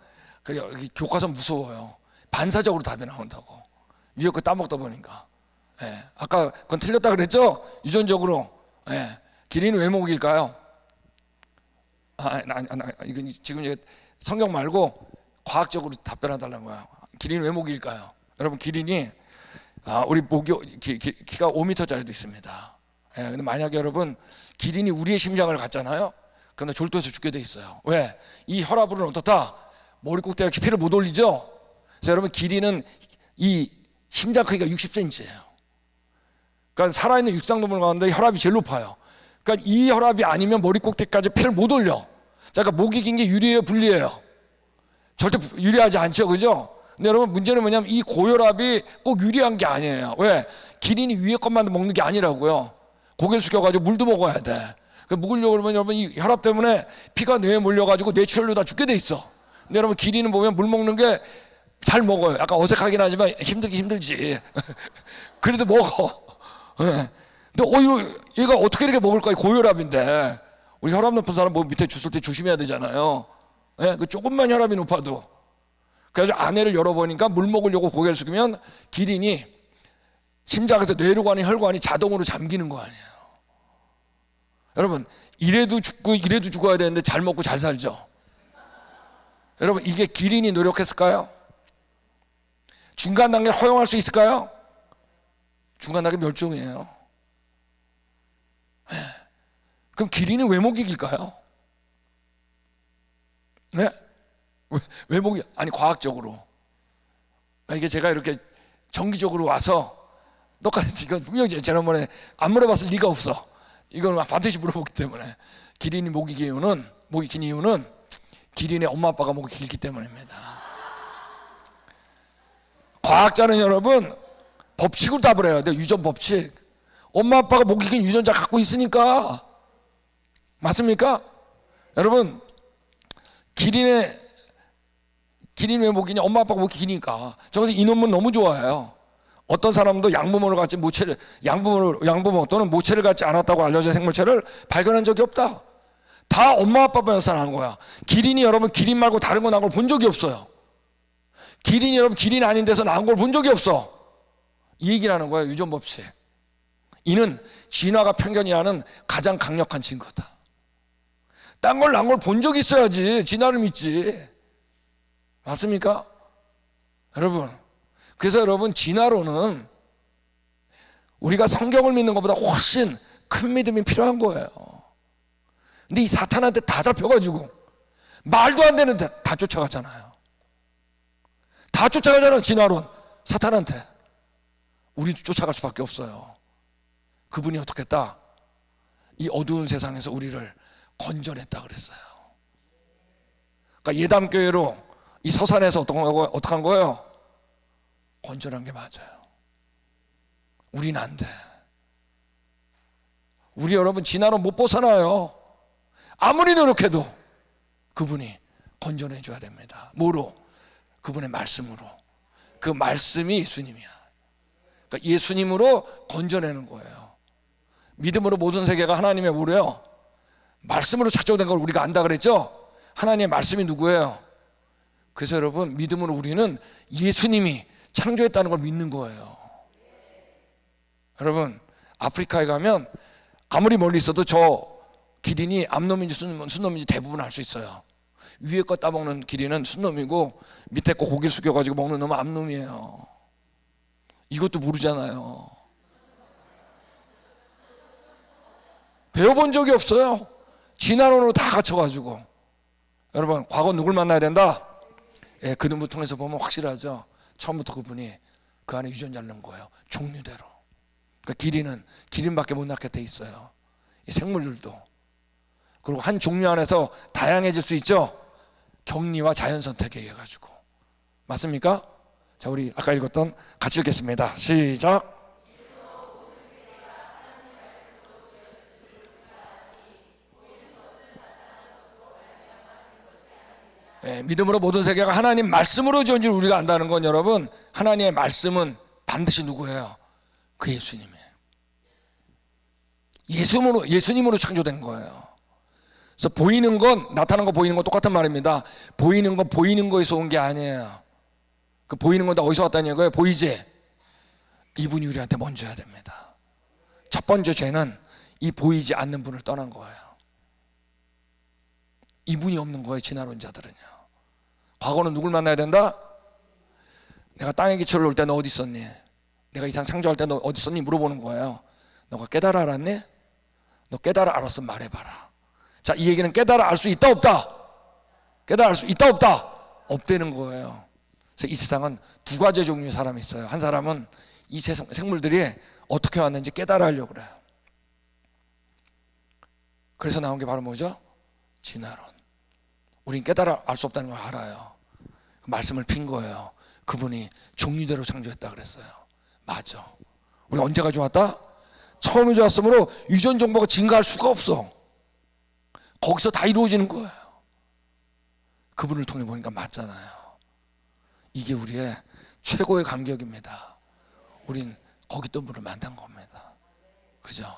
교과서 무서워요. 반사적으로 답이 나온다고. 위에 거 따먹다 보니까. 예, 아까 그건 틀렸다 그랬죠? 유전적으로. 예, 기린이 왜 목일까요? 이건 지금 이제 성경 말고 과학적으로 답변해달라는 거야. 기린이 왜 목일까요? 여러분 기린이 우리 목이 키가 5m짜리도 있습니다. 예, 근데 만약에 여러분 기린이 우리의 심장을 갖잖아요. 그러면 졸도해서 죽게 돼 있어요. 왜? 이 혈압으로는 어떻다? 머리 꼭대기가 피를 못 올리죠. 그래서 여러분 기린은 이 심장 크기가 60cm예요. 그러니까 살아있는 육상동물 가운데 혈압이 제일 높아요. 그러니까 이 혈압이 아니면 머리 꼭대기까지 피를 못 올려. 자, 그러니까 목이 긴 게 유리해요, 불리해요? 절대 유리하지 않죠, 그죠? 근데 여러분 문제는 뭐냐면 이 고혈압이 꼭 유리한 게 아니에요. 왜? 기린이 위에 것만 먹는 게 아니라고요. 고개를 숙여가지고 물도 먹어야 돼. 먹으려고 그러면 여러분 이 혈압 때문에 피가 뇌에 몰려가지고 뇌출혈로 다 죽게 돼 있어. 근데 여러분 기린은 보면 물 먹는 게 잘 먹어요. 약간 어색하긴 하지만 힘들지. 그래도 먹어. 네. 근데 얘가 어떻게 이렇게 먹을까? 고혈압인데. 우리 혈압 높은 사람 뭐 밑에 주술 때 조심해야 되잖아요. 네? 그 조금만 혈압이 높아도. 그래서 안에를 열어보니까 물 먹으려고 고개를 숙이면 기린이 심장에서 뇌로관이 혈관이 자동으로 잠기는 거 아니에요. 여러분 이래도 죽고 이래도 죽어야 되는데 잘 먹고 잘 살죠. 여러분 이게 기린이 노력했을까요? 중간 단계를 허용할 수 있을까요? 중간 단계 멸종이에요. 네. 그럼 기린이 왜 못 이길까요? 네? 왜 목이 아니 과학적으로 이게 제가 이렇게 정기적으로 와서 똑같이 이건 분명히 지난번에 안 물어봤을 리가 없어. 이건 반드시 물어보기 때문에 기린이 목이 긴 이유는 기린의 엄마 아빠가 목이 길기 때문입니다. 과학자는 여러분 법칙으로 답을 해야 돼요. 유전 법칙. 엄마 아빠가 목이 긴 유전자 갖고 있으니까. 맞습니까? 여러분 기린이 왜 목이냐? 엄마 아빠가 목이 기니까. 저기서 이 논문 너무 좋아해요. 어떤 사람도 양부모 또는 모체를 갖지 않았다고 알려진 생물체를 발견한 적이 없다. 다 엄마 아빠만 한 거야. 기린이 여러분 기린 말고 다른 거 낳은 걸 본 적이 없어요. 기린이 여러분 기린 아닌 데서 낳은 걸 본 적이 없어. 이 얘기를 하는 거예요. 유전 법칙. 이는 진화가 편견이라는 가장 강력한 증거다. 딴 걸 난 걸 본 적이 있어야지 진화를 믿지. 맞습니까? 여러분, 그래서 여러분, 진화론은 우리가 성경을 믿는 것보다 훨씬 큰 믿음이 필요한 거예요. 근데 이 사탄한테 다 잡혀가지고 말도 안 되는데 다 쫓아가잖아요. 다 쫓아가잖아요. 진화론 사탄한테. 우리도 쫓아갈 수밖에 없어요. 그분이 어떻게 했다? 이 어두운 세상에서 우리를 건져냈다 그랬어요. 그러니까 예담교회로 이 서산에서 어떻게 한 거예요? 건져낸 게 맞아요. 우리는 안 돼. 우리 여러분 진화론 못 벗어나요. 아무리 노력해도 그분이 건져내 줘야 됩니다. 뭐로? 그분의 말씀으로. 그 말씀이 예수님이야. 그러니까 예수님으로 건져내는 거예요. 믿음으로 모든 세계가 하나님의 뭐래요? 말씀으로 창조된 걸 우리가 안다 그랬죠? 하나님의 말씀이 누구예요? 그래서 여러분, 믿음으로 우리는 예수님이 창조했다는 걸 믿는 거예요. 여러분, 아프리카에 가면 아무리 멀리 있어도 저 기린이 암놈인지 순놈인지 대부분 알 수 있어요. 위에 거 따먹는 기린은 순놈이고 밑에 거 고기 숙여가지고 먹는 놈은 암놈이에요. 이것도 모르잖아요. 배워본 적이 없어요. 진화론으로 다 갖춰가지고. 여러분, 과거 누굴 만나야 된다? 예, 그놈을 통해서 보면 확실하죠. 처음부터 그분이 그 안에 유전자를 넣은 거예요. 종류대로. 그러니까 기린은 기린밖에 못 낳게 돼 있어요. 이 생물들도. 그리고 한 종류 안에서 다양해질 수 있죠. 격리와 자연 선택에 의해 가지고. 맞습니까? 자, 우리 아까 읽었던 같이 읽겠습니다. 시작. 예, 믿음으로 모든 세계가 하나님 말씀으로 지은 줄 우리가 안다는 건 여러분, 하나님의 말씀은 반드시 누구예요? 그 예수님이에요. 예수님으로 창조된 거예요. 그래서 보이는 건, 나타난 거 보이는 건 똑같은 말입니다. 보이는 건 보이는 거에서 온 게 아니에요. 그 보이는 건 다 어디서 왔다는 거예요? 보이지? 이분이 우리한테 먼저 해야 됩니다. 첫 번째 죄는 이 보이지 않는 분을 떠난 거예요. 이분이 없는 거예요, 진화론자들은요. 과거는 누굴 만나야 된다? 내가 땅에 기초를 놓을 때 너 어디 있었니? 내가 이상 창조할 때 너 어디 있었니? 물어보는 거예요. 너가 깨달아 알았니? 너 깨달아 알았으면 말해봐라. 자, 이 얘기는 깨달아 알 수 있다 없다? 깨달아 알 수 있다 없다? 없다는 거예요. 그래서 이 세상은 두 가지 종류의 사람이 있어요. 한 사람은 이 생물들이 어떻게 왔는지 깨달아 하려고 그래요. 그래서 나온 게 바로 뭐죠? 진화론. 우린 깨달아 알 수 없다는 걸 알아요. 말씀을 핀 거예요. 그분이 종류대로 창조했다 그랬어요. 맞아. 우리가 언제가 좋았다? 처음에 좋았으므로 유전 정보가 증가할 수가 없어. 거기서 다 이루어지는 거예요. 그분을 통해 보니까 맞잖아요. 이게 우리의 최고의 감격입니다. 우린 거기 있던 분을 만난 겁니다. 그죠?